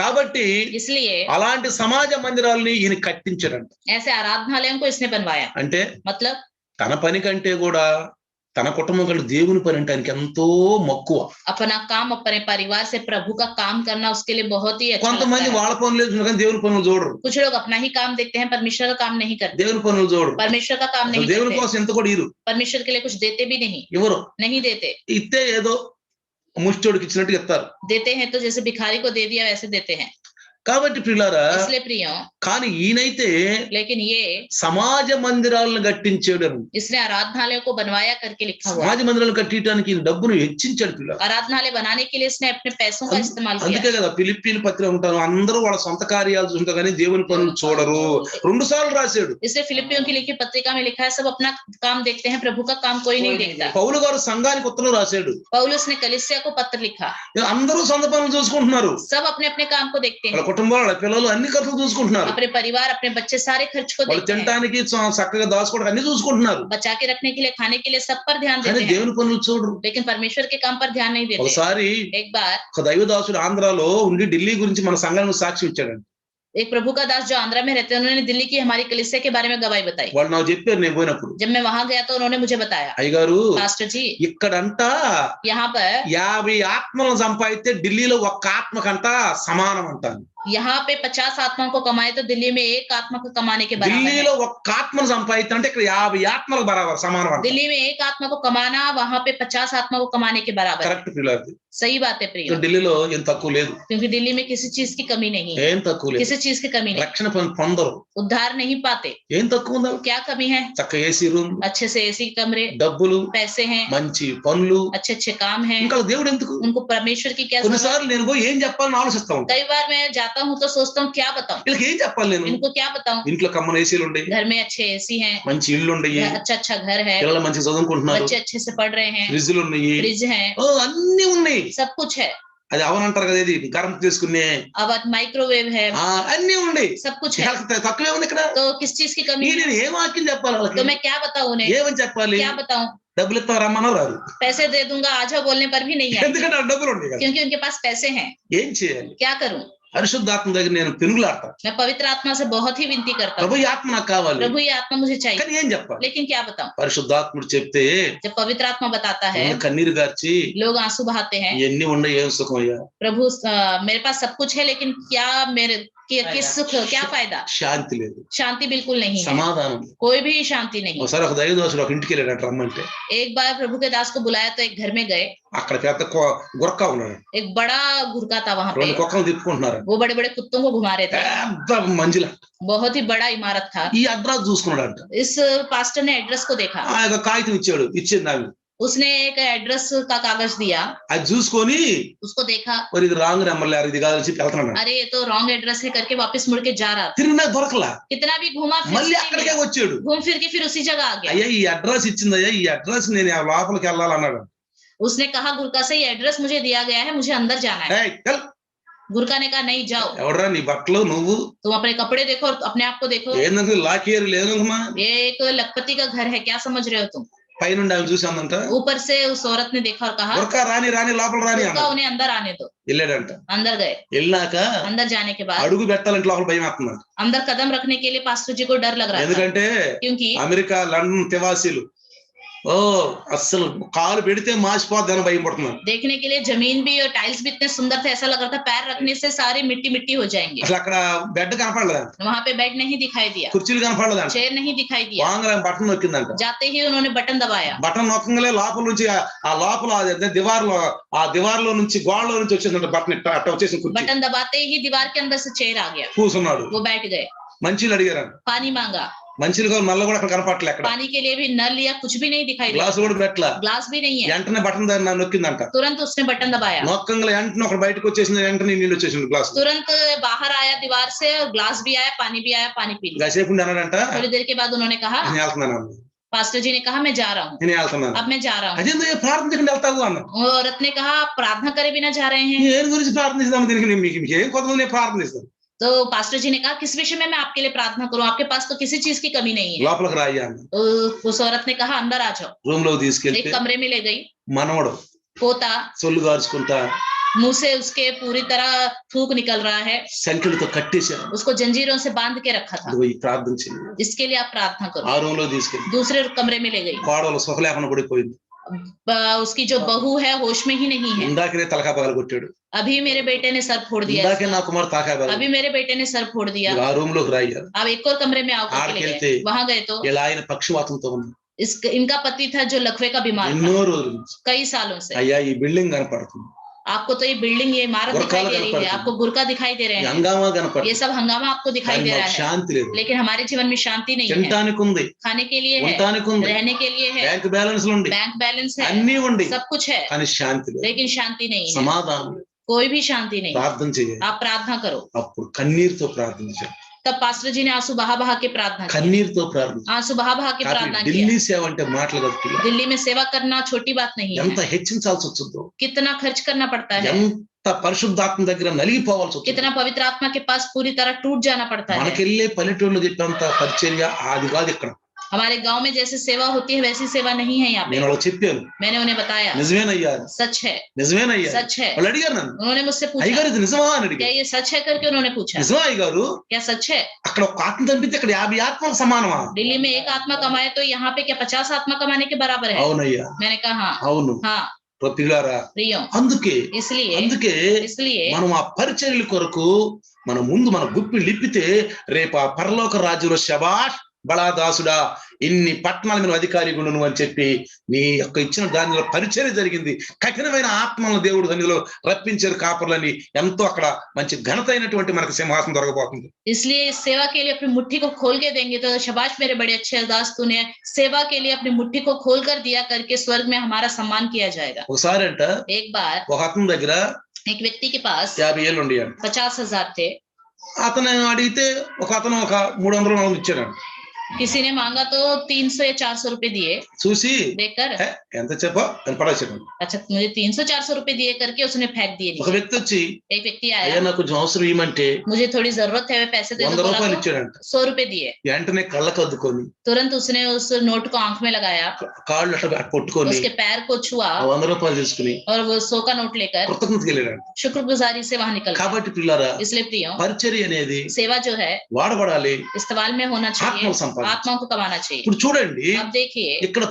కాబట్టి इसलिए అలాంటి సమాజ మందిరాలని ఈయన కట్టించాడంట. ऐसे आराधनालयों को इसने बनवाया. అంటే मतलब తన పని కంటే కూడా తన కుటుంబం కంటే దేవుని పని అంటే ఆయనకి ఎంతో మక్కువ. अपना काम अपने परिवार से प्रभु का काम करना उसके लिए बहुत ही अच्छा लगता కొంతమంది है. వాళ్ళ పనులు కానీ దేవుని పనులు చూడరు. कुछ लोग अपना ही काम देखते हैं, परमेश्वर का काम नहीं करते. దేవుని పనులు చూడరు. परमेश्वर का काम नहीं దేవుని करते, కోసం ఎంత కూడా ఇరు परमेश्वर के लिए कुछ देते भी नहीं ఎవరు देते. ఇస్తే ఏదో ముష్టోడికి ఇచ్చినట్టు ఇస్తారు. देते हैं तो जैसे भिखारी को दे दिया वैसे देते हैं. కాబట్టి ప్రియులారా, इसलिए प्रियो, కానీ ఈయనైతే लेकिन ये సమాజ మందిరాలను కట్టించాడు. इसने आराधनालय को बनवाया करके लिखा हुआ. సమాజ మందిరాలను కట్టించడానికి డబ్బును హెచ్చించాడు పిల్లలు. आराधनालय बनाने के लिए इसने अपने पैसों का इस्तेमाल किया. అందుకే కదా ఫిలిప్పీల పత్రిక ఉంటారు, అందరూ వాళ్ళ సొంత కార్యాలు చూస్తుంటారు కానీ దేవుని పనులు చూడరు. 2 సార్లు రాశాడు. इसलिए फिलिपियों की लिखी पत्रिका में लिखा है सब अपना काम देखते हैं, प्रभु का काम कोई नहीं देखता. పౌలు గారు సంఘానికి ఉత్తరం రాశాడు. पौलुस ने कलीसिया को पत्र लिखा. అందరూ సొంత పనులు చూసుకుంటున్నారు. सब अपने अपने काम को देखते हैं, కుటుంబాల పిల్లలు అన్ని ఖర్చులు చూసుకుంటున్నారు. अपने परिवार अपने बच्चे सारे खर्च को వాళ్ళు देखते हैं, తినడానికి చక్కగా దాచుకోవడానికి అన్ని చూసుకుంటున్నారు. बचा के रखने के लिए खाने के लिए सब पर ध्यान కానీ देते हैं, దేవుని పనులు చూడరు. लेकिन परमेश्वर के काम पर ध्यान नहीं देते. ఒకసారి एक बार ఒక దైవదాసుడు ఆంధ్రాలో ఉండి ఢిల్లీ గురించి మన సంఘానికి సాక్షి ఇచ్చాడండి. एक प्रभु का दास जो आंध्रा में रहते हैं उन्होंने दिल्ली की हमारी कलीसिया के बारे में गवाही बताई. వాళ్ళు నాకు చెప్పారు నేను పోయినప్పుడు, जब मैं वहां गया तो उन्होंने मुझे बताया, అయ్యగారు पास्टर जी ఇక్కడంట यहाँ पर 50 ఆత్మలను సంపాదిస్తే ఢిల్లీలో ఒక్క ఆత్మకంట సమానం అంటాను. यहाँ पे 50 आत्माओं को कमाए तो दिल्ली में एक आत्मा को कमाने के बराबर है। ఢిల్లీలో ఒక్క ఆత్మను సంపాదించాలంటే ఇక్కడ 50 ఆత్మలకు బరాబర్ సమానం అంట. दिल्ली में एक आत्मा को कमाना वहाँ पे 50 आत्मा को कमाने के बराबर है। కరెక్ట్ ప్రియులారా. सही बात है प्रिय, ఢిల్లీలో ఏం తక్కువ లేదు, क्योंकि दिल्ली में किसी चीज की कमी नहीं है, ఏం తక్కువ లేదు. किसी चीज की कमी नहीं, రక్షణ పొందరు, उद्धार नहीं पाते, ఏం తక్కువ ఉందా? क्या कमी है? చక్క ఏసీ రూమ్, अच्छे से एसी कमरे, డబ్బులు, पैसे हैं, మంచి పనులు, अच्छे अच्छे काम हैं, ఇంకా దేవుడు ఎందుకు? उनको परमेश्वर की क्या जरूरत? కొన్నిసార్లు నేను పోయి ఏం చెప్పాలని ఆలోచిస్తా ఉంటాను. कई बार मैं जाता हूँ तो सोचता हूँ क्या बताऊं, వీళ్ళకి ఏం చెప్పాలి నేను? इनको क्या बताऊं? ఇంట్లో కమ్మన ఏసీలు ఉండయి, घर में अच्छे एसी हैं, మంచి ఇల్లు ఉండయి, अच्छा अच्छा घर है, పిల్లలు మంచిగా చదువుకుంటున్నారు, बच्चे अच्छे से पढ़ रहे हैं, ఫ్రిడ్జ్లు ఉన్నాయి, फ्रिज है, ఓ అన్ని ఉన్నాయి. सब कुछ है, అది అవనంటారు కదా, ఇది గరం తీసుకునే अब माइक्रोवेव है, అన్ని ఉన్నాయి. सब कुछ है, తక్కువే ఉంది ఇక్కడ. तो किस चीज की कमी है? నేను ఏం వాక్యం చెప్పాలి వాళ్ళకి? तो मैं क्या बताऊं उन्हें, ఏమని చెప్పాలి? क्या बताऊं? డబ్బులు ఇస్తావు రమ్మన్నా రాదు, पैसे दे दूंगा आ जाओ बोलने पर भी नहीं आए, ఎందుకంటే ఆ డబ్బులు ఉన్నాయి కదా. क्योंकि उनके पास पैसे हैं। ఏం చేయాలి? क्या करूं? పరిశుద్ధాత్మ దగ్గర నేను పెనుగులాడతా, मैं पवित्र आत्मा से बहुत ही विनती करता हूँ, ప్రభు ఈ ఆత్మ నాకు కావాలి, प्रभु ये आत्मा मुझे चाहिए, కానీ ఏం చెప్పాలి? लेकिन क्या बताऊं? పరిశుద్ధాత్ముడు చెప్తే जब पवित्र आत्मा बताता है, కన్నీరు గార్చి लोग आंसू बहाते हैं, ఎన్ని ఉన్నాయి, ఏం సుఖం అయ్యా, प्रभु मेरे पास सब कुछ है लेकिन क्या मेरे किस सुख, क्या फायदा? శాంతి లేదు, शांति बिल्कुल नहीं है, సమాధానం. कोई भी शांति नहीं। ఒకసారి ఒక దైవదాసుడు ఒక ఇంటికి వెళ్ళాడు రమ్మంటే, एक बार प्रभु के दास को बुलाया तो एक घर में गए, అక్కడ పెద్ద గురక ఉన్నాడు, एक बड़ा घुरका था वहां पे, 2 కుక్కలు తిప్పుకుంటున్నారు, वो बड़े बड़े कुत्तों को घुमा रहे थे, పెద్ద మంజిల. बहुत ही बड़ा इमारत था। ఈ అడ్రస్ చూసుకున్నాడంట, इस पास्टर ने एड्रेस को देखा, ఆ యొక్క కాగితం ఇచ్చింది ఆమె, उसने एक एड्रेस का कागज दिया, అది చూసుకొని उसको देखा, మరి ఇది రాంగ్ నెంబర్ లేదు, ఇది కాదని చెప్పి వెళ్తున్నాడు. अरे ये तो रॉन्ग एड्रेस है करके वापस मुड़ के जा रहा था, తిరిగినా దొరకలా, कितना भी घूमा फिर మళ్ళీ से नहीं అక్కడికే मिला। వచ్చాడు. घूम फिर के फिर उसी जगह आ गया। అయ్యా ఈ అడ్రస్ ఇచ్చిందయ్యా, ఈ అడ్రస్ నేను ఆ లోపలికి వెళ్ళాలన్నాడు. उसने कहा गुरका से ये एड्रेस मुझे दिया गया है, मुझे अंदर जाना है। ఏయ్, చల్. गुरका ने कहा नहीं जाओ, ఎవడరా నీ బట్టలు నువ్వు तुम अपने कपड़े देखो और अपने आप को देखो, ఏందంటే లాకేరు లేదమ్మా. ये एक लखपति का घर है, क्या समझ रहे हो तुम? పైనుండి ఆమె చూసి అందంట, ऊपर से उस औरत ने देखा और कहा గురక రాని రాని లోపల రాని गुरका అన్నాడు. उन्हें अंदर आने दो। వెళ్ళాడంట. अंदर गए, వెళ్ళాక अंदर जाने के बाद అడుగు పెట్టాలంటే లోపల భయం వేస్తున్నాడు. अंदर कदम रखने के लिए पास्टर जी को डर लग रहा था, ఎందుకంటే क्योंकि అమెరికా లండన్ తివాసీలు ఓ అస్సలు కాలు పెడితే మాసిపోద్దని భయం పడుతున్నాడు. देखने के लिए जमीन भी और टाइल्स भी इतने सुंदर थे, ऐसा लग रहा था पैर रखने से सारे मिट्टी मिट्टी हो जाएंगे। అసలు అక్కడ బెడ్ కనపడలేదంట, वहां पे बेड नहीं दिखाई दिया, కుర్చీలు కనపడలేదంట. चेयर नहीं दिखाई दिया, వాంగల బటన్ నొక్కిందంట. जाते ही उन्होंने बटन दबाया, బటన్ నొక్కగానే లోపల నుంచి ఆ లోపల దివార్లో నుంచి గోడలో నుంచి వచ్చేసిందంట బటన్, అట్ట వచ్చేసిన కుర్చీ. बटन दबाते ही दीवार के अंदर से चेयर आ गया, కూర్చున్నాడు. वो बैठ गए, మంచిలు అడిగారంట, पानी मांगा, మంచిలు నల్ల కూడా అక్కడ కనపడలే, అక్కడ पानी के लिए भी नल लिया, कुछ भी नहीं दिखाई दिया, గ్లాస్ కూడా పెట్టలా. ग्लास भी नहीं है, వెంటనే బటన్ దాన్ని నొక్కిందంట. तुरंत उसने बटन दबाया, నొక్కంగా వెంటనే ఒకటి బయటకు వచ్చేసింది, వెంటనే నీళ్ళు వచ్చేసింది గ్లాస్. तुरंत बाहर आया दीवार से, और ग्लास भी आया, पानी भी आया, पानी पी लिया। కాసేపు ఉండి అన్నాడంట, थोड़ी देर के बाद उन्होंने कहा, నేను వెళ్తున్నాను అన్న, पास्टर जी ने कहा मैं जा रहा हूँ, నేను వెళ్తున్నాను. अब मैं जा रहा हूँ। అదేందో ప్రార్థన చేయకుండా వెళ్తావు అన్న. वो औरत ने कहा आप प्रार्थना करे बिना जा रहे हैं? ఏం గురించి ప్రార్థిస్తాము, దీనికి మీకు ఏం కొత్తగా నేను ప్రార్థిస్తాను. तो पास्टर जी ने कहा किस विषय में मैं आपके लिए प्रार्थना करूं, आपके पास तो किसी चीज की कमी नहीं है। లోపలికి రాయ్యా అన్న. तो उस औरत ने कहा अंदर आ जाओ, రూమ్ లోకి एक తీసుకెళ్తే कमरे में ले गई, మనవడు पोता సొల్లు గార్చుకుంటా मुंह से उसके पूरी तरह थूक निकल रहा है, సంఖ్యలతో కట్టేశారు. उसको जंजीरों से बांध के रखा था। ఇదిగో ఈ ప్రార్థన చేయండి. इसके लिए आप प्रार्थना करो। ఆ రూమ్ లో తీసుకెళ్ళి दूसरे कमरे में ले गई, కోడలు సుఖలేకుండా పడిపోయింది. उसकी जो बहू है होश में ही नहीं है। ఇందాకనే తలకా పగల కొట్టాడు, अभी मेरे बेटे ने सर फोड़ दिया, ఇందాకే నా కుమార్ తలకా పగల. अभी मेरे बेटे ने सर फोड़ दिया। ఆ రూమ్ లోకి రాయ్యారు. अब एक और कमरे में आओ करके ले आड़केलते। गए, वहां गए तो ఇలా ఆయన పక్షవాతంతో ఉంది इनका पति था जो लकवे का बीमार था ఎన్నో రోజుల నుంచి. कई सालों से। అయ్యా ఈ బిల్డింగ్ కనపడుతుంది, आपको तो ये बिल्डिंग, ये इमारत गुरका दिखाई दे रही है, कनपड़ती। आपको गुरका दिखाई दे ఈ रहे हैं, హంగామా ये కనపడుతుంది, सब हंगामा आपको दिखाई కానీ दे रहा మాకు है, శాంతి లేదు. लेकिन हमारे जीवन में शांति नहीं है। తినటానికి ఉంది, खाने के लिए है, ఉండటానికి ఉంది, रहने के लिए है, బ్యాంక్ బ్యాలెన్స్ ఉండి, बैंक बैलेंस है, అన్ని ఉండి, सब कुछ है, కానీ శాంతి లేదు, लेकिन शांति नहीं है, సమాధానం లేదు. कोई भी शांति नहीं। ప్రార్థన చేయాలి. आप प्रार्थना करो। అప్పుడు కన్నీరుతో ప్రార్థించాలి, तब पास्टर जी ने आंसू बहा बहा के प्रार्थना की, కన్నీరుతో ప్రార్థించాలి. आंसू बहा बहा के प्रार्थना की। ఢిల్లీ సేవ అంటే మాటలు కట్టుకున్నా दिल्ली में सेवा करना छोटी बात नहीं ఎంత है, హెచ్చించాల్సి వచ్చిందో, कितना खर्च करना पड़ता है, ఎంత పరిశుద్ధాత్మ దగ్గర నలిగిపోవాల్సి వచ్చింది. कितना पवित्र आत्मा के पास पूरी तरह टूट जाना पड़ता है। మనకెళ్ళే పల్లెటూళ్ళు చెప్పేంత పరిచర్య అది కాదు ఇక్కడ. हमारे गांव में जैसे सेवा होती है वैसी सेवा नहीं है यहाँ पे। నేను వాళ్ళకి చెప్పాను, मैंने उन्हें बताया నిజమేనయ్యా, सच है, నిజమేనయ్యా. सच है। వాళ్ళు అడిగారు నన్ను, उन्होंने मुझसे पूछा అయ్యగారు ఇది నిజమా అని क्या అడిగారు. ये सच है करके उन्होंने पूछा, నిజమా అయ్యగారు, क्या सच है? అక్కడ ఒక ఆత్మ చంపితే ఇక్కడ 50 ఆత్మలకు సమానమా? दिल्ली में एक आत्मा कमाए तो यहाँ पे क्या 50 आत्मा कमाने के बराबर है? అవునయ్యా, मैंने कहा हाँ అవును. हाँ। పిల్లారా प्रियो అందుకే इसलिए మనం ఆ పరిచర్యల కొరకు మన ముందు మన గుప్పి లిప్పితే రేపు ఆ పరలోక రాజ్యంలో శబాష్ బడా దాసుడా ఇన్ని పట్టణాల మీద అధికారిగా నువ్వు అని చెప్పి నీ యొక్క ఇచ్చిన దానిలో పరిచర్య జరిగింది. కఠినమైన ఆత్మలను దేవుడు దానిలో రప్పించారు కాపర్లని ఎంతో అక్కడ మంచి ఘనత అయినటువంటి మనకు సింహాసనం దొరకబోతుంది. इसलिए इस सेवा के लिए अपनी मुट्ठी को खोल के देंगे तो शाबाश मेरे बड़े अच्छे दास, तूने सेवा के लिए अपनी मुट्ठी को खोल कर दिया करके स्वर्ग में हमारा सम्मान किया जाएगा. ఒకసారి అంట एक बार ఒక అతని దగ్గర एक व्यक्ति के पास 50 ఏళ్ళు ఉండేవాడు. 50,000 थे. అతను అడిగితే అతను ఒక 300 ఇచ్చాడు. किसी ने मांगा तो 300 या 400 रुपए दिए. చూసి देखकर ఎంత చెప్పో అని పడేసాడు. अच्छा मुझे 300-400 रुपए दिए करके उसने फेंक दिए. ఒక వ్యక్తి వచ్చి एक व्यक्ति आया, అయ్యా నాకు కొంచెం అవసరం ఇవ్వమంటే मुझे थोड़ी जरूरत है, पैसे दे दो. 100 రూపాయలు ఇచ్చాడంట. 100 रुपए दिए. వెంటనే కళ్ళకు అద్దుకొని तुरंत उसने उस नोट को आंख में लगाया, కాళ్ళు అట్లా పట్టుకొని उसके पैर को छुआ 100 రూపాయలు తీసుకుని और वो 100 का नोट लेकर కృతజ్ఞతకి వెళ్ళాడు. शुक्रगुजारी से वहां निकल गया. కాబట్టి పిల్లారా इसलिए प्रियो, పరిచర్య అనేది सेवा जो है వాడబడాలి, इस्तेमाल में होना चाहिए, ఆత్మను సంపాదించాలి. आत्माओं को कमाना चाहिए. ఇప్పుడు చూడండి अब देखिए ఇక్కడ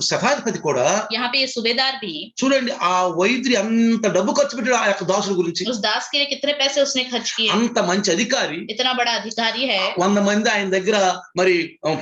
శతాధిపతి కూడా यहाँ पे ये सूबेदार भी, చూడండి ఆ వైద్యుడి అంత డబ్బు ఖర్చు పెట్టాడు ఆ యొక్క దాసుడి గురించి. उस दास के लिए कितने पैसे उसने खर्च किए. అంత మంచి అధికారి, इतना बड़ा अधिकारी है, 100 మంది ఆయన దగ్గర మరి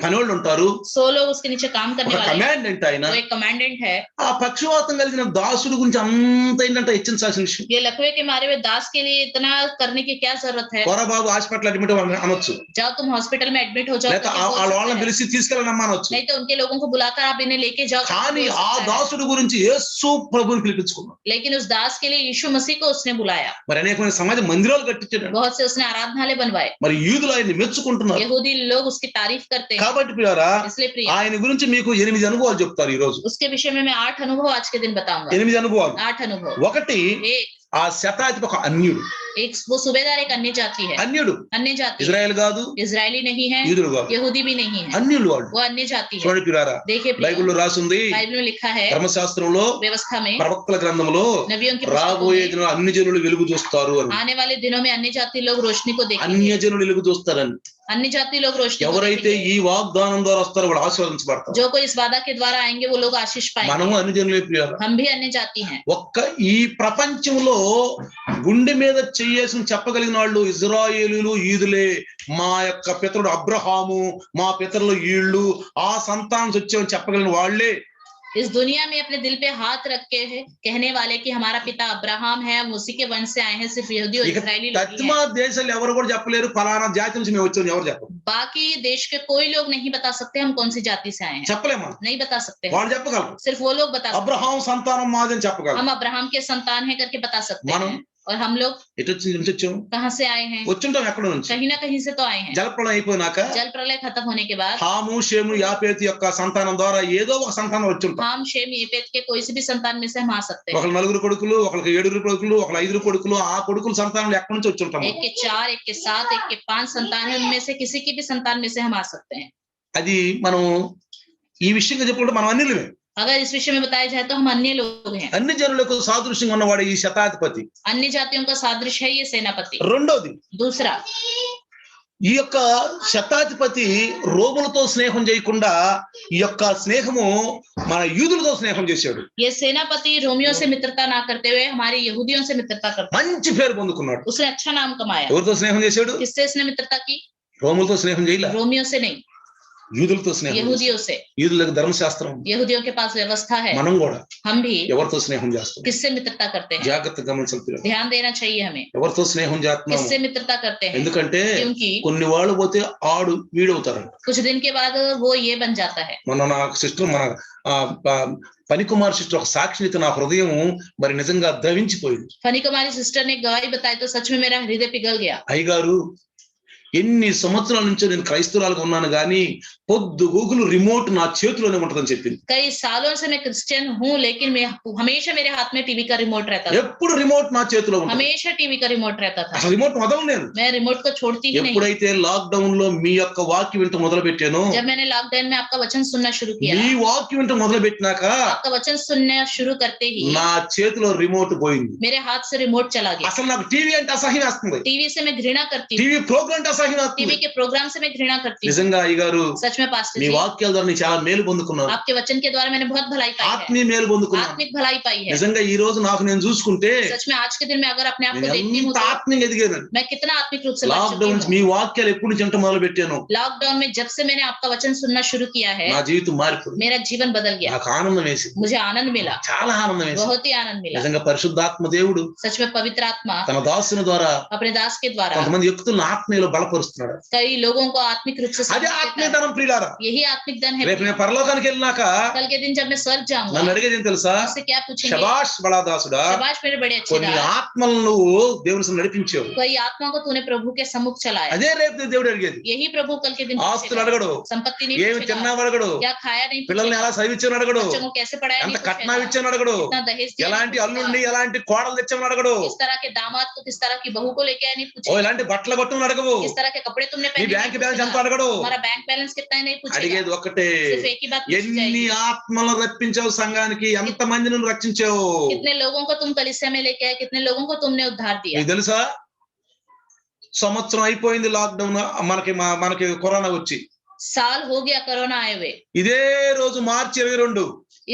పనివాళ్ళు ఉంటారు, 100 लोग उसके नीचे काम करने ఒక वाले हैं, కమాండెంట్ ఆయన. वो एक कमांडेंट है. ఆ పక్షవాతం కలిగిన దాసుడి గురించి అంత ఏంటంటే హెచ్చించాల్సిన విషయం. ये लकवे के मारे हुए दास के लिए इतना करने की क्या जरूरत है. పోరా బాబు హాస్పిటల్ అడ్మిట్ అనొచ్చు, जाओ तुम हॉस्पिटल में एडमिट हो जाओ, లేక వాళ్ళ వాళ్ళని పిలిచి తీసుకెళ్ళనమ్మా అనొచ్చు. नहीं तो उनके लोगों को बुलाकर आप इन्हें लेके जाओ. కానీ ఆ దాసుడి గురించి యేసు ప్రభువుని పిలిపించుకున్నాడు. लेकिन उस दास के लिए यीशु मसीह को उसने बुलाया. మరి అనేకమైన సమాజ మందిరాలు కట్టించాడు. बहुत से उसने आराधनालय बनवाए. మరి యూదులు ఆయన్ని మెచ్చుకుంటున్నారు. यहूदी लोग उसकी तारीफ करते हैं. కాబట్టి పిల్లారా इसलिए प्रिय, ఆయన గురించి మీకు 8 అనుభవాలు చెప్తారు ఈ రోజు. उसके विषय में मैं 8 अनुभव आज के दिन बताऊंगा. 8 అనుభవాలు. 8 अनुभव. ఒకటి एक ఆ శతాధిపతి ఒక అన్యుడు. वो सूबेदार एक अन्य जाति है. అన్యుడు अन्य जाति, ఇజ్రాయెల్ కాదు, इजरायली नहीं है, యూదులు కాదు, यहूदी भी नहीं है, అన్యులు వాడు. वो अन्य जाति है. చూడండి పిల్లారా, देखिए బైబిల్లో రాసుంది, बाइबल में लिखा है, ధర్మశాస్త్రంలో व्यवस्था में, ప్రవక్తల గ్రంథంలో नबियों की पुस्तकों రాబోయే में, దినాల్లో అన్ని జనులు వెలుగు చూస్తారు అని. आने वाले दिनों में अन्य जाति लोग रोशनी को देखेंगे. అన్య జనులు వెలుగు చూస్తారని. अन्य जाति लोग रोशनी को ఎవరైతే देखेंगे. ఈ వాగ్దానం ద్వారా వస్తారో వాళ్ళు ఆశీర్వదించబడతారు. जो कोई इस वादा के द्वारा आएंगे वो लोग आशीष మనము पाएंगे. అన్ని జనులే ప్రియారా. हम भी अन्य जाति हैं. ఒక్క ఈ ప్రపంచంలో గుండె మీద చెయ్యేసి చెప్పగలిగిన వాళ్ళు ఇజ్రాయేలీలు యూదులే. మా యొక్క పితరుడు అబ్రహాము, మా పితరులు వీళ్ళు, ఆ సంతానం వచ్చామని చెప్పగలిగిన వాళ్ళే. इस दुनिया में अपने दिल पे हाथ रख के कहने वाले कि हमारा पिता अब्राहम है, हम उसी के वंश से आए हैं, सिर्फ यहूदी और ఇక इजरायली लोग ही పశ్చిమ हैं. దేశాలు ఎవరు కూడా చెప్పలేరు ఫలానా జాతి నుంచి మేము వచ్చామని ఎవరు చెప్పరు. बाकी देश के कोई लोग नहीं बता सकते हम कौन सी जाति से आए हैं. చెప్పలేమా? नहीं बता सकते. వాళ్ళు చెప్పగలరు. सिर्फ वो लोग बता सकते అబ్రహాం సంతానం మాది అని చెప్పగలరు. हम अब्राहम के संतान है करके बता सकते మనం हैं. और हम लोग ఎటు నుంచి వచ్చాము? कहाँ से आए हैं? వచ్చుంటాం ఎక్కడ నుంచి. कहीं ना कहीं से तो आए हैं. జలప్రళయం అయిపోయినాక जल प्रलय खत्म होने के बाद హాము షేము యాపేతు యొక్క సంతానం ద్వారా ఏదో ఒక సంతానం వచ్చుంటాం. हम शेम येपेत के कोई से भी संतान में से हम आ सकते हैं. ఒకళ్ళు 4 కొడుకులు, ఒకళ్ళకి 7 కొడుకులు, ఒకళ్ళు 5 కొడుకులు, ఆ కొడుకుల సంతానం ఎక్కడి నుంచి వచ్చుంటాం. एक के 4, एक के 7, एक के 5 संतान है, उनमें से किसी की भी संतान में से हम आ सकते हैं. అది మనం ఈ విషయంగా చెప్పుకుంటే మనం అన్యులమే. अगर इस विषय में बताया जाए तो हम अन्य लोग हैं. అన్ని జనులకు సాదృశ్యంగా ఉన్నవాడు ఈ శతాధిపతి. अन्य जातियों का सादृश्य है ये सेनापति. రెండోది, दूसरा, ఈ యొక్క శతాధిపతి రోములతో స్నేహం చేయకుండా ఈ యొక్క స్నేహము మన యూదులతో స్నేహం చేశాడు. ये सेनापति रोमियो से मित्रता ना करते हुए हमारे यहूदियों से मित्रता करता. మంచి పేరు పొందుకున్నాడు. उसने अच्छा नाम कमाया. ఎవరితో స్నేహం చేశాడు? किससे इसने मित्रता की? రోములతో స్నేహం చేయలే, रोमियो से नहीं, యూదులతో స్నేహం. यहूदियों से. యూదులకు ధర్మశాస్త్రం, यहूदियों के पास व्यवस्था है. మనం కూడా हम भी ఎవరితో స్నేహం చేస్తాం? किससे मित्रता करते हैं? జాగ్రత్తగా గమనించాలి. ध्यान देना चाहिए हमें. ఎవరితో స్నేహం చేస్తున్నాం? किससे मित्रता करते हैं? ఎందుకంటే क्योंकि కొన్ని వాళ్ళు పోతే ఆడు వీడవుతారంట. कुछ दिन के बाद वो ये बन जाता है. మన సిస్టర్, మన పనికుమార్ సిస్టర్ ఒక సాక్షినితో నా హృదయం మరి నిజంగా ద్రవించిపోయింది. फनी कुमारी सिस्टर ने गवाही बताई तो सच में मेरा हृदय पिघल गया. అయ్యగారు, ఎన్ని సంవత్సరాల నుంచి నేను క్రైస్తవురాలుగా ఉన్నాను కానీ పొద్దు గూగుల్ రిమోట్ నా చేతిలోనే ఉంటుందని చెప్పింది. कई सालों से मैं क्रिश्चियन हूँ लेकिन मैं हमेशा मेरे हाथ में टीवी का रिमोट रहता था. ఎప్పుడు రిమోట్ నా చేతిలో ఉంటుంది. हमेशा टीवी का रिमोट रहता था. అసలు రిమోట్ వదలను నేను. मैं रिमोट को छोड़ती ही नहीं. ఎప్పుడైతే లాక్డౌన్ లో మీ యొక్క వాక్యం వింట మొదలు పెట్టానో, जब मैंने लॉकडाउन में आपका वचन सुनना शुरू किया, మీ వాక్యం వింట మొదలు పెట్టినాక आपका वचन सुनना शुरू करते ही నా చేతిలో రిమోట్ పోయింది. मेरे हाथ से रिमोट चला गया. అసలు నాకు టీవీ అంటే అసహ్యం వేస్తుంది. टीवी से मैं घृणा करती हूँ. టీవీ ప్రోగ్రామ్ అంటే అసహ్యం टीवी के प्रोग्राम से मैं घृणा करती हूँ। నిజంగా అయ్యగారు सच में पास्टर మీ जी, వాక్యాల ద్వారా నేను చాలా మేలు పొందుకున్నాను, आपके वचन के द्वारा मैंने बहुत भलाई पाई है, ఆత్మీయ మేలు పొందుకున్నాను. आत्मिक भलाई पाई है। నిజంగా ఈ రోజు నాకు నేను చూసుకుంటే सच में आज के दिन में अगर अपने आप को నేను देखती हूँ ఎంత तो ఆత్మీయంగా ఎదిగాను. मैं कितना आत्मिक रूप से बढ़ चुकी లాక్డౌన్ हूँ। మీ వాక్యాలు ఎప్పుడు నుంచి వినటం మొదలు పెట్టాను, लॉकडाउन में जब से मैंने आपका वचन सुनना शुरू किया है, నా జీవితం మారిపోయింది. मेरा जीवन बदल गया, నాకు ఆనందం వేసింది, मुझे आनंद मिला, చాలా ఆనందం వేసింది. बहुत ही आनंद मिला। నిజంగా పరిశుద్ధాత్మ దేవుడు सच में पवित्र आत्मा తన దాసుని ద్వారా अपने दास के द्वारा కొంతమంది వ్యక్తులను ఆత్మీయలో బలపరుస్తున్నాడు. कई लोगों को आत्मिक रूप से అదే समर्पित ఆత్మీయ है। ధనం ప్రియులారా. यही आत्मिक धन है। రేపు నేను పరలోకానికి వెళ్ళినాక कल के दिन जब मैं स्वर्ग जाऊंगा, నన్ను అడిగేది ఏం తెలుసా, उससे क्या पूछेंगे? శబాష్ బళాదాసుడా, शाबाश मेरे बड़े अच्छे కొన్ని दास, ఆత్మలను నువ్వు దేవుని సన్నిధిలో నడిపించావు. कई आत्मा को तूने प्रभु के सम्मुख चलाया। అదే రేపు దేవుడు అడిగేది. यही प्रभु कल के दिन ఆస్తులు पूछेगा। అడగడు, संपत्ति नहीं ఏమి पूछेगा, తిన్నావు అడగడు, क्या खाया नहीं పిల్లల్ని पूछेगा, ఎలా చదివించాను అడగడు, बच्चों को कैसे पढ़ाया ఎంత नहीं కట్నం पूछेगा, ఇచ్చాను అడగడు, कितना दहेज दिया नहीं ఎలాంటి అల్లుడిని पूछेगा, ఎలాంటి కోడలు తెచ్చామని అడగడు, किस तरह के दामाद को किस तरह की बहू को लेके आया नहीं ఓ पूछेगा, ఇలాంటి బట్టలు కొట్టమని అడగవు, किस तरह के कपड़े तुमने నీ पहने బ్యాంక్ नहीं బ్యాలెన్స్ ఎంత पूछेगा, అడగడు. हमारा बैंक बैलेंस कितना है नहीं पूछेगा, అడిగేది ఒక్కటే, सिर्फ एक ही बात पूछी ఎన్ని जाएगी, ఆత్మలు రప్పించావు సంఘానికి, ఎంత మందిని నువ్వు రక్షించావు. कितने लोगों को तुम कलीसिया में लेके आए, कितने लोगों को तुमने उद्धार दिया। నీకు తెలుసా, సంవత్సరం అయిపోయింది లాక్డౌన్, మనకి కరోనా వచ్చి साल हो गया कोरोना आए हुए। ఇదే రోజు మార్చి 22,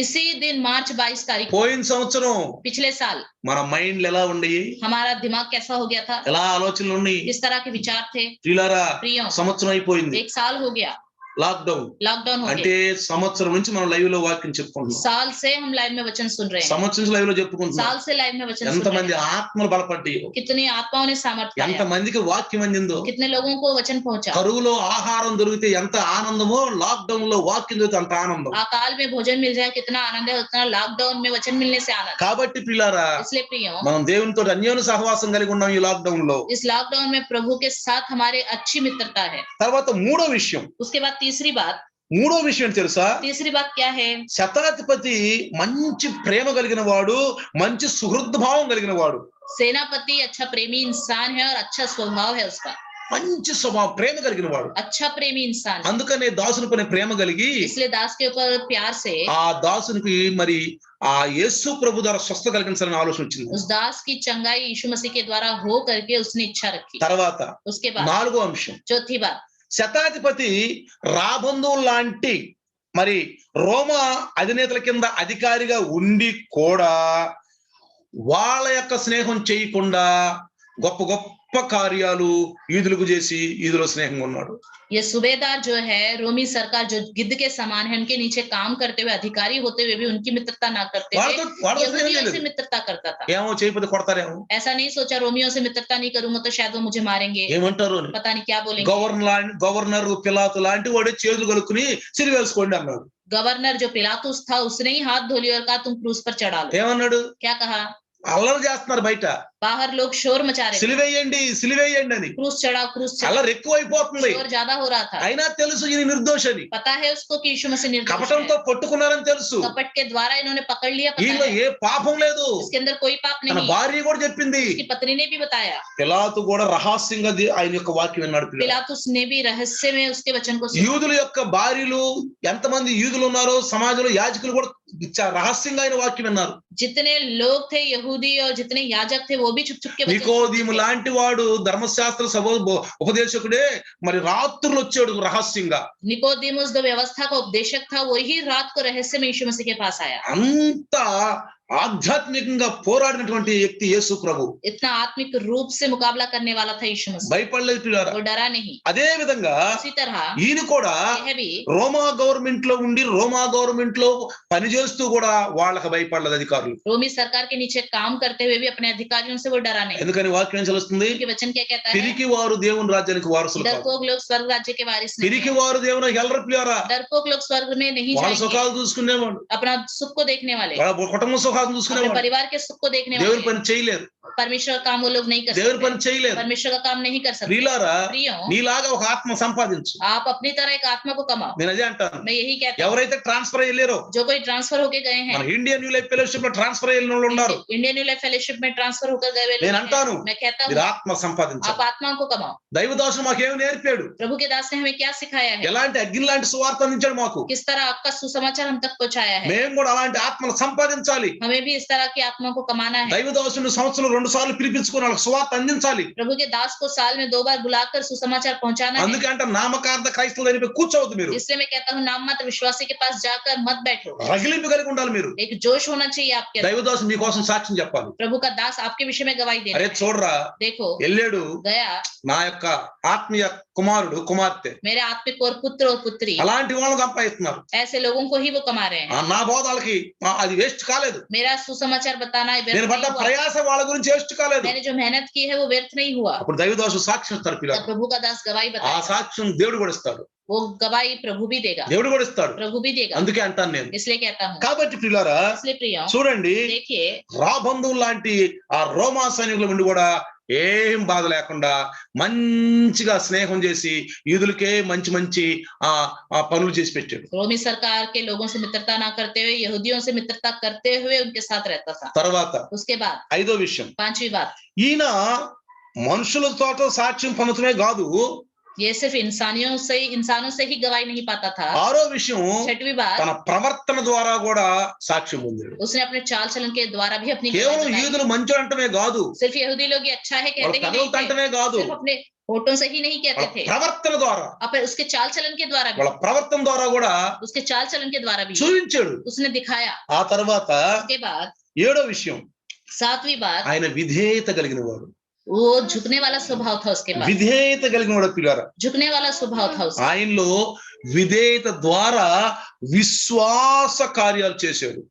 इसी दिन मार्च 22 तारीख को, పోయిన సంవత్సరం पिछले साल మన మైండ్లు ఎలా ఉండయి, हमारा दिमाग कैसा हो गया था, ఎలా ఆలోచనలు ఉన్నాయి. किस तरह के विचार थे। ప్రియులారా, प्रियो, సంవత్సరం అయిపోయింది, एक साल हो गया, లాక్డౌన్ लॉकडाउन हो అంటే गया। సంవత్సరం నుంచి మనం లైవ్ లో వాక్యం చెప్పుకుంటున్నాం, साल से हम लाइव में वचन सुन रहे हैं, సంవత్సరం నుంచి లైవ్ లో చెప్పుకుంటున్నాం. साल से लाइव में वचन सुन ఎంత रहे మంది हैं, ఆత్మలు బలపడ్డాయి, कितनी आत्माओं ने सामर्थ्य ఎంత पाया, మందికి వాక్యం అందిందో. कितने लोगों को वचन पहुंचा। కరువులో ఆహారం దొరికితే ఎంత ఆనందమో, లాక్డౌన్ లో వాక్యం దొరికితే అంత ఆనందం. अकाल में भोजन मिल जाए कितना आनंद है, उतना लॉकडाउन में वचन मिलने से आनंद। కాబట్టి పిల్లారా, इसलिए प्रियो, మనం దేవునితో అన్యోన్య సహవాసం కలిగి ఉన్నాం ఈ లాక్డౌన్ లో. इस लॉकडाउन में प्रभु के साथ हमारे अच्छी मित्रता है। తర్వాత మూడో విషయం उसके बाद మూడో విషయం తెలుసా, तीसरी बात क्या है? శతాధిపతి మంచి ప్రేమ కలిగిన వాడు, మంచి సుహృద్భావం కలిగిన వాడు. सेनापति अच्छा प्रेमी इंसान है और अच्छा स्वभाव है उसका, మంచి స్వభావం, ప్రేమ కలిగిన వాడు. अच्छा प्रेमी इंसान है। అందుకనే దాసుని పైన ప్రేమ కలిగి इसलिए दास के ऊपर प्यार से ఆ దాసునికి మరి ఆ యేసు ప్రభు ద్వారా స్వస్థ కలిగించాలని ఆలోచన వచ్చింది. उस दास की चंगाई यीशु मसीह के द्वारा हो करके उसने इच्छा रखी। తర్వాత उसके बाद నాలుగో అంశం, चौथी बात, శతాధిపతి రాబంధువు లాంటి మరి రోమా అధినేతల కింద అధికారిగా ఉండి కూడా వాళ్ళ యొక్క స్నేహం చేయకుండా గొప్ప గొప్ప కార్యాలు యూదులకు చేసి యూదుల స్నేహంగా ఉన్నాడు. ये सूबेदार जो है रोमी सरकार जो गिद्ध के समान है, उनके नीचे काम करते हुए अधिकारी होते हुए भी उनकी मित्रता ना करते हुए यहूदियों से मित्रता करता था। ఏమో చేయకపోతే కొడతారేమో, ऐसा नहीं सोचा रोमियों से मित्रता नहीं करूंगा तो शायद वो मुझे मारेंगे, ఏమంటారు అని. पता नहीं क्या बोलेंगे। గవర్నర్ పిలాతు లాంటి వాడే చేతులు కలుక్కుని సిరివేసుకోండి అన్నాడు. गवर्नर जो पिलातुस था उसने ही हाथ धो लिया और कहा तुम क्रूस पर चढ़ा लो। ఏమన్నాడు, क्या कहा? అల్లరి చేస్తున్నారు బయట, बाहर लोग शोर मचा रहे थे, సిలివేయండి సిలివేయండి అని. क्रूस चढ़ाओ क्रूस चढ़ाओ, అల్లరి ఎక్కువైపోతుంది. शोर ज्यादा हो रहा था। అయినా తెలుసు ఈయన నిర్దోష అని, पता है उसको कि यीशु मसीह निर्दोष కపటంతో है, పట్టుకున్నారని తెలుసు. कपट के द्वारा इन्होंने पकड़ लिया, पता ఈయనలో है ఏ పాపం లేదు. इसके अंदर कोई पाप తన नहीं। భార్య కూడా చెప్పింది. उसकी पत्नी ने भी बताया, పిలాతు కూడా రహస్యంగా ఆయన యొక్క వాక్యం విన్నాడు. पिलातुस ने भी रहस्य में उसके वचन को सुना। యూదుల యొక్క భార్యలు ఎంతమంది యూదులు ఉన్నారో సమాజంలో యాజకులు కూడా రహస్యంగా ఆయన వాక్యం విన్నారు. जितने लोग थे यहूदी और जितने याजक थे वो भी छुप छुप के నికోదీము లాంటి వాడు ధర్మశాస్త్ర సభ ఉపదేశకుడే మరి రాత్రులు వచ్చాడు రహస్యంగా. निकोदेमुस जो व्यवस्था का उपदेशक था वही रात को रहस्य में यीशु मसीह के पास आया। అంత ఆధ్యాత్మికంగా పోరాడినటువంటి వ్యక్తి యేసు ప్రభు. इतना आत्मिक रूप से मुकाबला करने वाला था यीशु मसीह, భయపడలేదు పిల్లారా. वो डरा नहीं। అదే విధంగా उसी तरह ఈయన కూడా यह भी రోమా గవర్నమెంట్ లో ఉండి రోమా గవర్నమెంట్ లో పనిచేస్తూ కూడా వాళ్ళకి భయపడలేదు అధికారులు. रोमी सरकार के नीचे काम करते हुए भी अपने अधिकारियों से वो डरा नहीं। ఎందుకని వాక్యం ఏం చదువుతుంది, क्योंकि वचन क्या कहता है? పిరికి వారు దేవుని రాజ్యానికి వారసులు కాదు. डरपोक लोग स्वर्ग राज्य के वारिस नहीं పిరికి हैं। వారు దేవుని ఎల్లరు పిల్లారా. डरपोक लोग स्वर्ग में नहीं వాళ్ళ जाएंगे। సుఖాలు చూసుకునేవాడు, अपना सुख को देखने वाले, వాళ్ళ కుటుంబ సుఖాలు अपने చూసుకునేవాడు. परिवार के सुख को देखने దేవుని वाले, పని చేయలేరు, परमेश्वर का काम वो लोग नहीं कर దేవుని सकते, పని చేయలేరు. परमेश्वर का काम नहीं कर सकते। ప్రియులారా, प्रियो, నీలాగా ఒక ఆత్మ సంపాదించు. आप अपनी तरह एक आत्मा को कमाओ। నేను అదే అంటాను. मैं यही कहता हूँ, ఎవరైతే ట్రాన్స్ఫర్ అయ్యారో, जो कोई ट्रांसफर होके गए हैं, మన ఇండియన్ న్యూ లైఫ్ ఫెలోషిప్ లో ట్రాన్స్ఫర్ అయిన వాళ్ళు ఉన్నారు. इंडियन न्यू लाइफ फेलोशिप में ट्रांसफर होकर गए हुए लोग నేను हैं। అంటాను, मैं कहता మీరు हूँ ఆత్మ సంపాదించాలి. आप आत्माओं को कमाओ। దైవదాసుడు మాకేమి నేర్పాడు, प्रभु के दास ने हमें क्या सिखाया है, ఎలాంటి అగ్ని లాంటి సువార్త అందించాడు మాకు. किस तरह आपका सुसमाचार हम तक पहुंचाया है। మేము కూడా అలాంటి ఆత్మను సంపాదించాలి. हमें भी इस तरह की आत्मा को कमाना है। దైవదాసుడు సంవత్సరం రెండు సార్లు పిలిపించుకొని వాళ్ళకి సువార్త అందించాలి. प्रभु के दास को साल में 2 बार बुलाकर सुसमाचार पहुंचाना है। అందుకే అంటే నామకార్థ క్రైస్తవులు అని కూర్చోవద్దు మీరు. इसलिए मैं कहता हूँ नाम मात्र विश्वासी के पास जाकर मत बैठो। రగిలింపు కలిగి ఉండాలి మీరు. एक जोश होना चाहिए आपके अंदर। దైవదాసు మీకోసం సాక్ష్యం చెప్పాలి. प्रभु का दास आपके विषय में गवाही दे అరే रहा है। చూడరా, देखो వెళ్ళాడు गया నా యొక్క ఆత్మీయ కుమారుడు కుమార్తె, मेरे आत्मिक और पुत्र और पुत्री, అలాంటి వాళ్ళని సంపాదిస్తున్నారు. ऐसे लोगों को ही वो कमा रहे हैं। నా బోధాలకి అది వేస్ట్ కాలేదు. मेरा सुसमाचार बताना व्यर्थ నేను పడ్డ नहीं हुआ। ప్రయాస వాళ్ళ గురించి వేస్ట్ కాలేదు. मैंने जो मेहनत की है वो व्यर्थ नहीं हुआ। అప్పుడు దైవదాసు సాక్ష్యం ఇస్తారు పిల్లలు. तब प्रभु का दास गवाही ఆ बताएगा। సాక్ష్యం దేవుడు కూడా ఇస్తాడు. वो गवाही प्रभु भी देगा, దేవుడు కూడా ఇస్తాడు. प्रभु भी देगा। అందుకే అంటాను నేను. इसलिए कहता हूँ, కాబట్టి పిల్లరా इसलिए प्रिय చూడండి, देखिए రాబంధువు లాంటి ఆ రోమా సైనికుల నుండి కూడా ఏం బాధ లేకుండా మంచిగా స్నేహం చేసి యూదులకే మంచి మంచి ఆ పనులు చేసి పెట్టాడు. रोमी सरकार के लोगों से मित्रता ना करते हुए यहूदियों से मित्रता करते हुए उनके साथ रहता था। తర్వాత उसके बाद ఐదో విషయం, 5वीं बात, ఈయన మనుషులతో సాక్ష్యం పొందడమే కాదు, ये सिर्फ इंसानों से ही गवाही नहीं पाता था। ఆరో విషయం, 6वीं बात, తన ప్రవర్తన ద్వారా కూడా సాక్ష్యం పొందాడు. उसने अपने चाल चलन के द्वारा भी अपनी కేవలం गवाही बताई। యూదులు మంచోడు అంటమే కాదు, सिर्फ यहूदी लोग ये अच्छा है వాళ్ళ कहते ही नहीं పెదవులతో थे, అంటమే కాదు, सिर्फ अपने होठों से ही नहीं कहते వాళ్ళ थे, ప్రవర్తన ద్వారా, अब उसके चाल चलन के द्वारा भी, వాళ్ళ ప్రవర్తన ద్వారా కూడా उसके चाल चलन के द्वारा भी చూపించాడు. उसने दिखाया। ఆ తర్వాత उसके बाद ఏడో విషయం, 7वीं बात, ఆయన విధేయత కలిగిన వాడు. वो झुकने वाला स्वभाव था। उसके बाद విధేయత కలిగిన వాడు పిల్లారా. झुकने वाला स्वभाव था उसका। ఆయనలో విధేయత ద్వారా విశ్వాస కార్యాలు చేశాడు.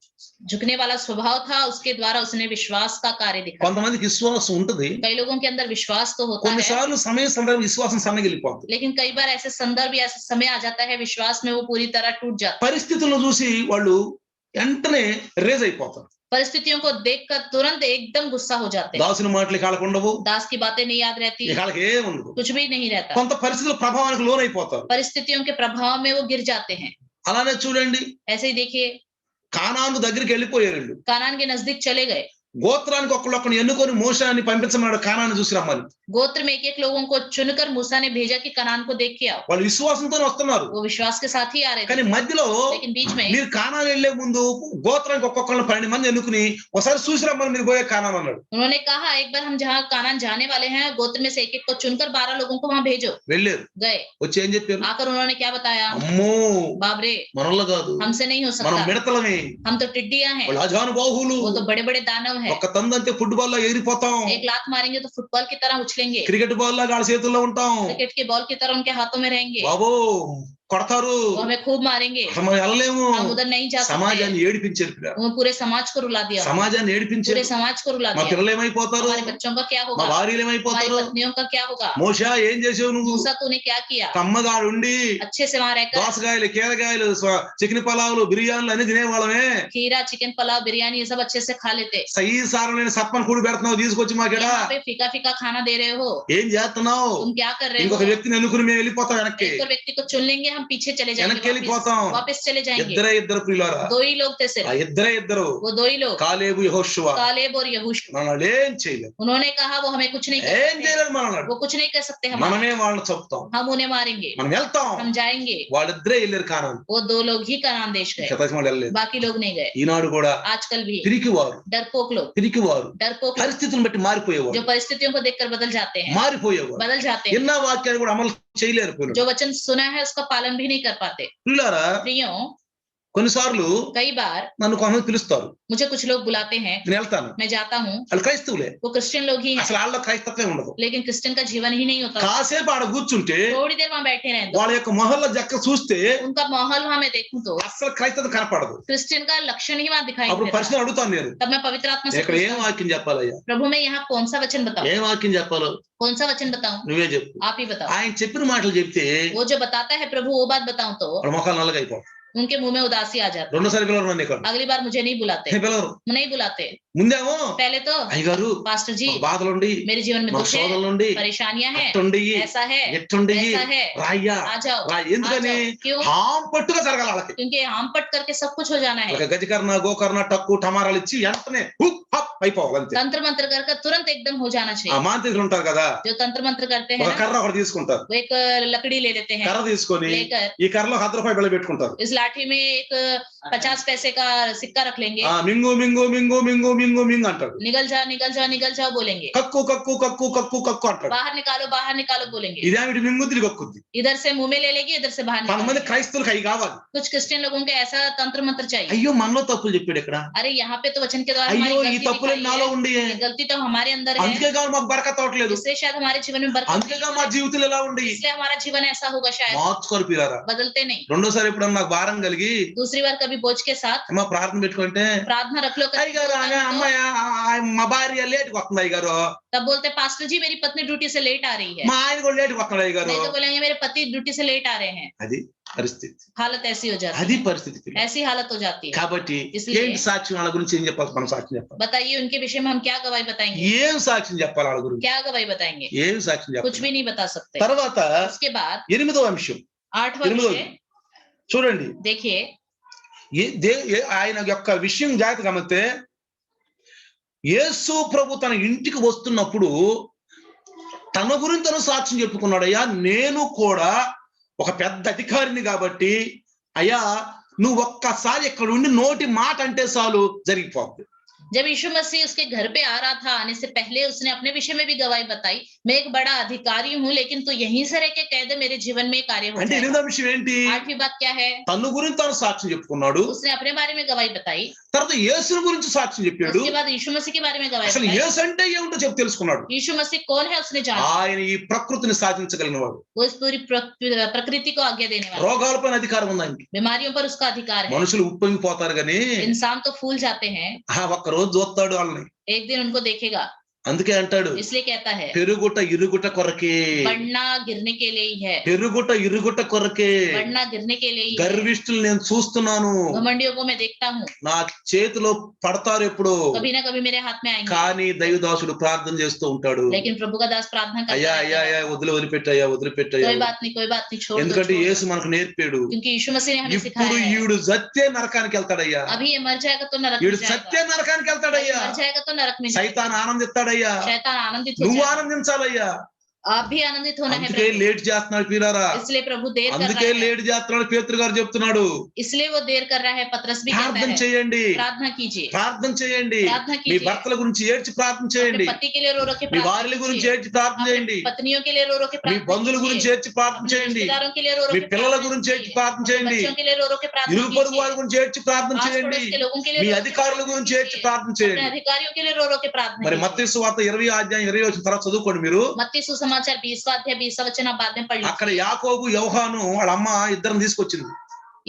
झुकने वाला स्वभाव था, उसके द्वारा उसने विश्वास का कार्य दिखाया। కొంతమందికి విశ్వాసం ఉంటది, कई लोगों के अंदर विश्वास तो होता है, కొన్నిసార్లు సమయ సందర్భం విశ్వాసం సన్నగిలిపోతుంది. लेकिन कई बार ऐसे संदर्भ या ऐसे समय आ जाता है विश्वास में वो पूरी तरह टूट जाता है। పరిస్థితులను చూసి వాళ్ళు వెంటనే రేజ్ అయిపోతారు. परिस्थितियों को देखकर तुरंत एकदम गुस्सा हो जाते हैं। దాసుని మాటలు కాళ్ళకు ఉండవు, दास की बातें नहीं याद रहती, కాళ్ళకి ఏముండదు. कुछ भी नहीं रहता। కొంత పరిస్థితుల ప్రభావానికి లోనైపోతారు. परिस्थितियों के प्रभाव में वो गिर जाते हैं। అలానే చూడండి, ऐसे ही देखिए కానాను దగ్గరికి వెళ్ళిపోయారు. कानान के नजदीक चले गए। గోత్రానికి ఒకళ్ళొక్కడిని ఎన్నుకొని మోషేని పంపించమన్నాడు కానాను చూసి రమ్మని. गोत्र में एक लोगों को चुनकर मूसा ने भेजा कि कनान को देख के आओ। వాళ్ళు విశ్వాసంతోనే వస్తున్నారు, वो विश्वास के साथ ही आ रहे కానీ थे, మధ్యలో लेकिन बीच में మీరు కానాను వెళ్లే ముందు గోత్రానికి ఒక్కొక్కరిని 12 మంది ఎన్నుకుని ఒకసారి చూసి రమ్మని మీరు పోయే కానాను అన్నాడు. उन्होंने कहा एक बार हम जहाँ कानान जाने वाले हैं गोत्र में से एक को चुनकर 12 लोगों को वहाँ भेजो। వెళ్ళారు, गए, వచ్చి ఏం చెప్పారు, आकर उन्होंने क्या बताया, అమ్మో बाबरे మనలో కాదు, हमसे नहीं हो మనం सकता, మిడతలమే, हम तो टिड्डियां हैं, వాళ్ళు అజానుబాహులు, वो तो बड़े बड़े दानव हैं, ఒక్క తందంతే ఫుట్బాల్ లా ఎగిరిపోతాం, एक लात मारेंगे तो फुटबॉल की तरह उछलेंगे, క్రికెట్ బాల్ లా వాళ్ళ చేతుల్లో ఉంటాం, क्रिकेट की बॉल की तरह उनके हाथों में रहेंगे, బాబో కొడతారు, वो हमें खूब मारेंगे, అసలు మనం వెళ్ళలేము. हम उधर नहीं जा सकते। సమాజాన్ని ఏడిపించారు పిల్లలు. वो पूरे समाज को रुला दिया, సమాజాన్ని ఏడిపించారు. पूरे समाज को रुला మా दिया। పిల్లలు ఏమైపోతారు, हमारे बच्चों का क्या మా होगा, భార్యలు हमारी ఏమైపోతారు. पत्नियों का क्या होगा, మోషే ఏం చేసావు నువ్వు, मूसा तूने क्या किया, కమ్మగాడుండి अच्छे से वहां रहकर దోసకాయలు కీరకాయలు చికెన్ పలావులు బిర్యానీలు అన్ని తినేవాళ్ళమే, खीरा चिकन पुलाव बिरयानी ये सब अच्छे से खा लेते, సహీ సారమైన సప్పని కూడి పెడుతున్నావు తీసుకొచ్చి మాకేడా, यहाँ पे फीका फीका खाना दे रहे हो, ఏం చేస్తున్నావు, तुम क्या कर रहे ఇంకొక हो, వ్యక్తిని ఎన్నుకుని మేము వెళ్ళిపోతాం వెనక్కి, एक और व्यक्ति को चुन लेंगे हम पीछे चले వెనక్కి जाएंगे, వెళ్ళిపోతాం. वापस चले जाएंगे। ఇద్దరు ప్రియులారా, 2 ही लोग थे ఆ सिर्फ, ఇద్దరు वो 2 ही लोग, కాలేబు యెహోషువ कालेब और यहोशू। మనల్ని ఏం చేయలేదు, उन्होंने कहा वो हमें कुछ नहीं कर ఏం सकते, చేయలేదు మనల్ని, वो कुछ नहीं कर सकते हमारा, మనమే వాళ్ళని చంపుతాం, हम उन्हें मारेंगे, మనం వెళ్తాం. हम जाएंगे। వాళ్ళిద్దరే వెళ్ళారు కానాను, वो 2 लोग ही कनान देश गए, శతాసి వాళ్ళు వెళ్ళలేదు. बाकी लोग नहीं गए। ఈనాడు కూడా आजकल भी పిరికివారు डरपोक लोग डरपोक लोग పరిస్థితులను బట్టి మారిపోయేవాడు, जो परिस्थितियों को देखकर बदल जाते हैं, మారిపోయేవాడు. बदल जाते हैं, ఎన్న వాక్యాన్ని కూడా అమలు చేయలేరు పిల్లలు. जो वचन सुना है उसका पालन भी नहीं कर पाते। పిల్లారా, प्रियों కొన్నిసార్లు कई बार నన్ను కొంతమంది పిలుస్తారు, मुझे कुछ लोग बुलाते हैं, నేను వెళ్తాను, मैं जाता हूँ, వాళ్ళు క్రైస్తవులే, वो क्रिश्चियन लोग ही हैं, అసలు వాళ్ళ క్రైస్తత్వం ఉండదు. लेकिन क्रिश्चियन का जीवन ही नहीं होता। కాసేపు ఆడ కూర్చుంటే थोड़ी देर वहां बैठे रहे వాళ్ళ యొక్క మొహల్లా జక్క చూస్తే उनका माहौल वहां मैं देखूं तो అసలు క్రైస్తవం కనపడదు. क्रिश्चियन का लक्षण ही वहां दिखाई అప్పుడు देता ప్రశ్న है। అడుగుతాను నేను, तब मैं पवित्र आत्मा से ఇక్కడ ఏం पूछता हूं, వాక్యం చెప్పాలయ్యా, प्रभु मैं यहाँ कौन सा वचन बताऊं, ఏం వాక్యం చెప్పాలో कौन सा वचन बताऊं, నువ్వే చెప్పు. आप ही बताओ। ఆయన చెప్పిన మాటలు చెప్తే वो जो बताता है प्रभु वो बात बताऊं तो వాళ్ళ మొఖాలు నల్లగా అయిపోతాయి. उनके मुंह में उदासी आ जाती है। రెండోసారి పిలవరు నన్ను ఇక్కడ, अगली बार मुझे नहीं बुलाते, పిలవరు. नहीं बुलाते। ముందేమో पहले तो అయ్యగారు पास्टर जी మాకు బాధలుండి मेरे जीवन में మా दुख है, సోదరులుండి परेशानियां हैं, అట్టుండి ऐसा है ఎట్టుండి ऐसा है, రాయ్యా आ जाओ రా. आ ఎందుకని जाओ। क्यों? హాం పట్టుగా జరగాలి వాళ్ళకి. क्योंकि आम पट करके सब कुछ हो जाना है। ఒక గజకర్ణ గోకర్ణ టక్కు టమారాలు ఇచ్చి వెంటనే హుప్ హప్ అయిపోవాలి అంతే. तंत्र मंत्र कर तुरंत एकदम हो जाना ఆ चाहिए। మాంత్రికులు ఉంటారు కదా, जो तंत्र मंत्र करते हैं ఒక ना, కర్ర ఒకటి తీసుకుంటారు, वो एक लकड़ी ले लेते हैं, కర్ర తీసుకొని लेकर ఈ కర్రలో ₹1 బిళ్ళ పెట్టుకుంటారు. इस लाठी में एक 50 पैसे का सिक्का रख लेंगे, మింగు మింగు మింగు మింగు మింగు మింగు అంటాడు. निकल जाओ निकल जाओ निकल जाओ बोलेंगे, కక్కు కక్కు కక్కు కక్కు కక్కు అంటాడు. बाहर निकालो बोलेंगे। ఇదేమిటి మింగుద్ది కక్కుద్ది. इधर से मुंह में ले लेगी, इधर से बाहर కొంతమంది निकालेगी। క్రైస్తవులకు అవి కావాలి. कुछ क्रिश्चियन लोगों को ऐसा तंत्र मंत्र चाहिए। అయ్యో మనలో తప్పులు చెప్పాడు ఇక్కడ. अरे यहाँ पे तो वचन के द्वारा అయ్యో हमारी ఈ गलती తప్పులు दिखाई నాలో है, ఉండి, ये गलती तो हमारे अंदर है, అందుకే కాదు మాకు బరకత్ అవట్లేదు, इसलिए शायद हमारे जीवन में बरकत అందుకే नहीं మా हो रही, జీవితాలు ఎలా ఉండి. इसलिए हमारा जीवन ऐसा होगा शायद, మార్చుకోరు పిల్లారా. बदलते नहीं। రెండోసారి ఎప్పుడన్నా నాకు భారం కలిగి दूसरी बार कभी बोझ के साथ అమ్మ ప్రార్థన పెట్టుకుంటే, प्रार्थना रख लो, అయ్యగారు అమ్మాయి మా భార్య లేట్కి వస్తుంది అయ్యగారు, तब बोलते पास्टर जी मेरी पत्नी ड्यूटी से लेट आ रही है, మా ఆయన కూడా లేట్కి వస్తున్నాడు అయ్యగారు. नहीं तो बोलेंगे मेरे पति ड्यूटी से लेट आ रहे हैं। అది పరిస్థితి, हालत ऐसी हो जाती అది है, పరిస్థితి పిల్ల. ऐसी हालत हो जाती है। కాబట్టి इसलिए- ఏంటి సాక్ష్యం వాళ్ళ గురించి ఏం చెప్పాలి? మనం సాక్ష్యం చెప్పాలి. बताइए उनके विषय में हम क्या गवाही बताएंगे, ఏం సాక్ష్యం చెప్పాలి వాళ్ళ గురించి? क्या गवाही बताएंगे, ఏం సాక్ష్యం कुछ చెప్పాలి? भी नहीं बता सकते। తర్వాత उसके बाद 8వ అంశం 8वां ఎనిమిదో विषय చూడండి. देखिए, ఆయన యొక్క విషయం జాగ్రత్త గమనిస్తే, యేసు ప్రభు తన ఇంటికి వస్తున్నప్పుడు తన గురించి తను సాక్ష్యం చెప్పుకున్నాడు. అయ్యా నేను కూడా ఒక పెద్ద అధికారిని కాబట్టి, అయ్యా నువ్వు ఒక్కసారి ఇక్కడ ఉండి నోటి మాట అంటే చాలు జరిగిపోద్ది. जब यीशु मसीह उसके घर पे आ रहा था आने से पहले उसने अपने विषय में भी गवाही बताई, मैं एक बड़ा अधिकारी हूँ, लेकिन तू यहीं से रह के कह दे मेरे जीवन में कार्य हो అంటే जाएगा। 8వ విషయం ఏంటి? 8वीं बात क्या है? తన గురించి తను సాక్ష్యం చెప్పుకున్నాడు. उसने अपने बारे में गवाही बताई, తర్వాత యేసుని గురించి సాక్ష్యం చెప్పాడు. उसके बाद यीशु मसीह के बारे में गवाही అసలు बताई। యేసు అంటే ఏమిటో చెప్పి తెలుసుకున్నాడు. यीशु मसीह कौन है उसने जाना, ఆయన ఈ ప్రకృతిని సాధించగలిగిన వాడు. वो इस पूरी प्रकृति को आज्ञा देने वाला, రోగాలపైన అధికారం ఉంది ఆయనకి. बीमारियों पर उसका अधिकार है। మనుషులు ఉప్పొంగిపోతారు కానీ इंसान तो फूल जाते हैं, ఒక్క రోజు చూస్తాడు వాళ్ళని. एक दिन उनको देखेगा, అందుకే అంటాడు, इसलिए कहता है పెరుగుట ఇరుగుట కొరకే, बढ़ना गिरने के लिए ही है, పెరుగుట ఇరుగుట కొరకే, बढ़ना गिरने के लिए ही है। గర్విష్ఠులు నేను చూస్తున్నాను, घमंडियों को मैं देखता हूँ, నా చేతిలో పడతారు ఎప్పుడు. कभी ना कभी मेरे हाथ में आएंगे, కానీ దైవదాసుడు ప్రార్థన చేస్తూ ఉంటాడు, लेकिन प्रभु का दास प्रार्थना करता అయ్యా रहता అయ్యా है, అయ్యా వదిలిపెట్టయ్యా వదిలిపెట్టయ్యా. कोई बात नहीं छोड़ दो, ఎందుకంటే छोड़ दो। యేసు మనకు నేర్పాడు, क्योंकि यीशु मसीह ने हमें ఇప్పుడు सिखाया है, ఈడు సత్య నరకానికి వెళ్తాడయ్యా, अभी ये मर जाएगा तो नरक ఈడు में जाएगा, సత్య నరకానికి వెళ్తాడయ్యా, मर जाएगा तो नरक में जाएगा, సైతాన్ ఆనందిస్తాడయ్యా, शैतान आनंदित हो నువ్వు जाएगा, ఆనందించాలయ్యా. आप भी आनंदित होना है అందుకే प्रभु। లేట్ చేస్తున్నాడు పీరారా, इसलिए प्रभु देर कर అందుకే रहा है, లేట్ చేస్తున్నాడు పేతురు గారు చెప్తున్నాడు. इसलिए वो देर कर रहा है, पतरस भी कहता ప్రార్థన है, చేయండి, प्रार्थना कीजिए, ప్రార్థన చేయండి. प्रार्थना మీ कीजिए, భర్తల గురించి ఏడ్చి ప్రార్థన अपने చేయండి, पति के लिए रो रो के మీ प्रार्थना భార్యల గురించి कीजिए, ఏడ్చి ప్రార్థన చేయండి, अपने पत्नियों के लिए रो रो के మీ प्रार्थना బంధువుల గురించి कीजिए, ఏడ్చి ప్రార్థన अपने చేయండి, रिश्तेदारों के लिए रो रो మీ के పిల్లల प्रार्थना గురించి ఏడ్చి कीजिए, ప్రార్థన अपने చేయండి, बच्चों के लिए रो रो के प्रार्थना ఇరుగు పొరుగు వారి कीजिए, గురించి ఏడ్చి ప్రార్థన आस చేయండి, पड़ोस के लोगों के लिए మీ रो रो के అధికారుల प्रार्थना గురించి ఏడ్చి कीजिए, ప్రార్థన अपने చేయండి. अधिकारियों के लिए रो रो के प्रार्थना మరి कीजिए। మత్తయి సువార్త 20 వచ్చిన తర్వాత చదువుకోండి మీరు. मत्ती सुसमाचार 20वां अध्याय 20वां वचन आप बाद में पढ़ అక్కడ लीजिए। యాకోబు యోహాను వాళ్ళ అమ్మ ఇద్దరిని తీసుకొచ్చింది.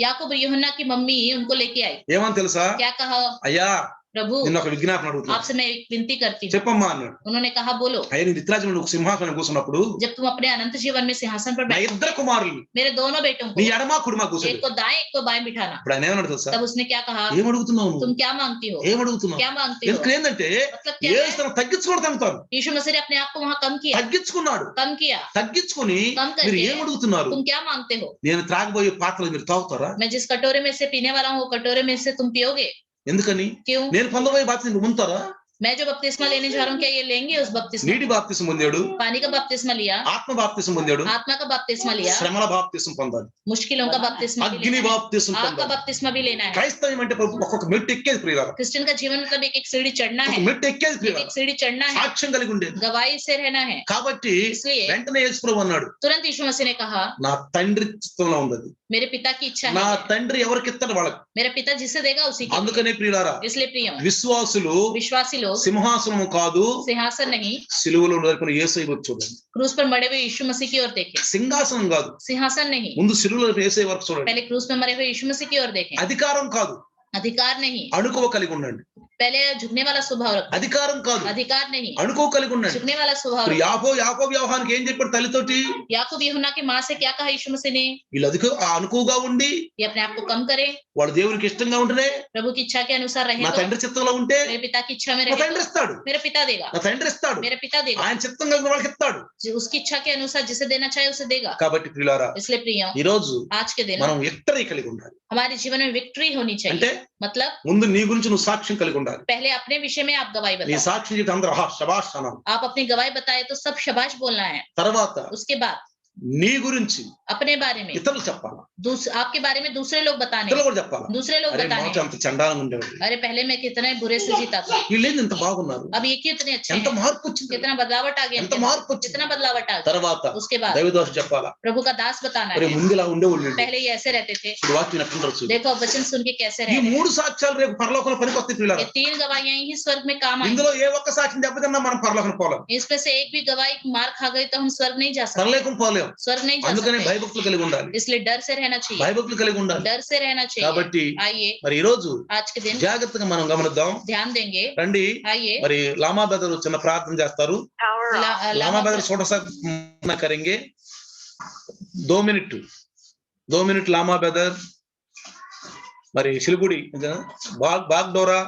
याकूब और यूहन्ना की मम्मी उनको लेके आई, ఏమని తెలుసా? क्या कहा? అయ్యా प्रभु నిన్న ఒక విజ్ఞాపన అడుగుతున్నా, आपसे मैं एक विनती करती हूँ। చెప్పమ్మా అన్నాడు. उन्होंने कहा बोलो। అయ్యా నీ నిత్యరాజ్యంలో నువ్వు సింహాసనం కూర్చున్నప్పుడు जब तुम अपने अनंत जीवन में सिंहासन पर నా बैठे, ఇద్దరు కుమారులు मेरे दोनों बेटों నీ को, ఎడమా కుడిమా కూర్చోడు. एक को दाएं एक को बाएं बिठाना। ఇప్పుడు ఆయన ఏమన్నాడు తెలుసా? तब उसने क्या कहा? ఏం అడుగుతున్నావు నువ్వు? तुम क्या मांगती हो? ఏం అడుగుతున్నావు? क्या मांगती हो? ఎందుకు ఏంటంటే मतलब क्या है? యేసు తను తగ్గించుకోవడం తగ్గుతారు, यीशु मसीह ने अपने आप को वहां कम किया, తగ్గించుకున్నాడు. कम किया। తగ్గించుకుని कम करके మీరు ఏం అడుగుతున్నారు? तुम क्या मांगते हो? నేను త్రాగబోయే పాత్రలు మీరు తాగుతారా? मैं जिस कटोरे में से पीने वाला हूँ, वो कटोरे में से तुम पियोगे? ఎందుకని? क्यों? నేను పొందబోయే బాప్తిసం మీరు పొందుతారా? मैं जो बपतिस्मा लेने जा रहा हूँ, क्या ये लेंगे उस बपतिस्मा? నీటి బాప్తిసం పొందాడు, पानी का बपतिस्मा लिया, ఆత్మ బాప్తిసం పొందాడు, आत्मा का बपतिस्मा लिया, శ్రమల బాప్తిసం పొందాలి, मुश्किलों का बपतिस्मा भी అగ్ని लेना है, బాప్తిసం आग का పొందాలి. बपतिस्मा भी लेना है। క్రైస్తవం అంటే ఒక్కొక్క మెట్టు ఎక్కేది ప్రియులారా, क्रिश्चियन का जीवन मतलब एक एक सीढ़ी चढ़ना ఒక है, మెట్టు ఎక్కేది एक ప్రియులారా, एक सीढ़ी चढ़ना है, సాక్ష్యం కలిగి ఉండేది. गवाही से रहना है। కాబట్టి इसलिए వెంటనే యేసుప్రభు అన్నాడు, तुरंत यीशु मसीह ने कहा, నా తండ్రి చిత్తంలో ఉంది, मेरे पिता की इच्छा నా है, తండ్రి ఎవరికి ఇస్తాడు వాళ్ళకి. मेरा पिता जिसे देगा उसी के। అందుకనే ప్రియులారా, इसलिए प्रिय విశ్వాసులు विश्वासी लोग సింహాసనం కాదు सिंहासन नहीं, సిలువలో నరుకున్న యేసయ్య వరకు చూడండి. क्रूस पर मरे हुए यीशु मसीह की ओर देखें। సింహాసనం కాదు, सिंहासन नहीं, ముందు సిలువలో యేసయ్య వరకు చూడండి. पहले क्रूस में मरे हुए यीशु मसीह की ओर देखें। అధికారం కాదు, अधिकार नहीं, అణుకువ కలిగి ఉండండి. पहले झुकने वाला स्वभाव रखो। అధికారం కాదు, अधिकार नहीं, అణుకువ కలిగి ఉండండి. झुकने वाला स्वभाव ఇప్పుడు रखो। యాకోబు యోహానికి ఏం చెప్పాడు తల్లితోటి? याकूब यूहन्ना की माँ से क्या कहा यीशु मसीह ने? వీళ్ళు అనుకువగా ఉండి ये अपने आप को कम करे, వాడు దేవునికి ఇష్టంగా ఉంటేనే, प्रभु की इच्छा के अनुसार रहे నా तो, తండ్రి చిత్తంలో ఉంటే मेरे पिता की इच्छा में నా रहे తండ్రి तो ఇస్తాడు, मेरा पिता देगा, నా తండ్రి ఇస్తాడు, मेरा पिता देगा, ఆయన చిత్తం కలిగిన వాళ్ళకి ఇస్తాడు. उसकी इच्छा के अनुसार जिसे देना चाहे उसे देगा। కాబట్టి ప్రియులారా, इसलिए प्रिय ఈ రోజు आज के दिन మనం విక్టరీ కలిగి ఉండాలి. हमारे जीवन में विक्ट्री होनी అంటే चाहिए। मतलब ముందు నీ గురించి నువ్వు సాక్ష్యం కలిగి ఉండాలి. पहले अपने विषय में आप गवाही నీ बताओ. సాక్ష్యం చెప్తే అందరూ శబాష్ అనాలి. आप अपनी गवाही बताए तो सब शाबाश बोलना है. తర్వాత उसके बाद నీ గురించి अपने बारे में ఇతరులు చెప్పాలి. आपके बारे में दूसरे लोग बताने, ఇతరులు కూడా చెప్పాలి. दूसरे लोग అరే बताने. మోచ అంత చండాలంగా ఉండేవాడు, अरे पहले मैं कितने बुरे से जीता था, వీళ్ళేంది ఇంత బాగున్నారు, अब ये कितने अच्छे ఎంత हैं, మార్పు వచ్చింది, कितना बदलावट आ गया, ఎంత మార్పు వచ్చింది. कितना बदलावट आ गया. తర్వాత उसके बाद దైవదోష చెప్పాలా, प्रभु का दास बताना అరే है, ముందు ఇలా ఉండేవాళ్ళు, पहले ये ऐसे रहते थे, ఇప్పుడు వాక్యం ఎట్లుండొచ్చు. देखो अब वचन सुन के कैसे ఈ रहते. మూడు సాక్ష్యాలు రేపు పరలోకంలో పనికొస్తాయి పిల్లలు. ये 3 गवाहियां ही स्वर्ग में काम आई. ఇందులో ఏ ఒక్క సాక్ష్యం దెబ్బతిన్నా మనం పరలోకం పోలేం, इसमें से एक भी गवाही मार खा गई तो हम स्वर्ग नहीं जा सकते, పరలోకం పోలేం. स्वर्ग नहीं जा అందుకనే सकते. భయభక్తులు కలిగి ఉండాలి, इसलिए डर से रहना चाहिए, భయభక్తులు కలిగి ఉండాలి. डर से रहना चाहिए. కాబట్టి आइए మరి ఈ రోజు आज के दिन జాగ్రత్తగా మనం గమనిద్దాం. ध्यान देंगे. రండి, आइए మరి లామా బెదరు చిన్న ప్రార్థన చేస్తారు. लामा बदर छोटा सा ना करेंगे. 2 मिनट लामा बदर మరి శిల్గుడి బాగ్డోరా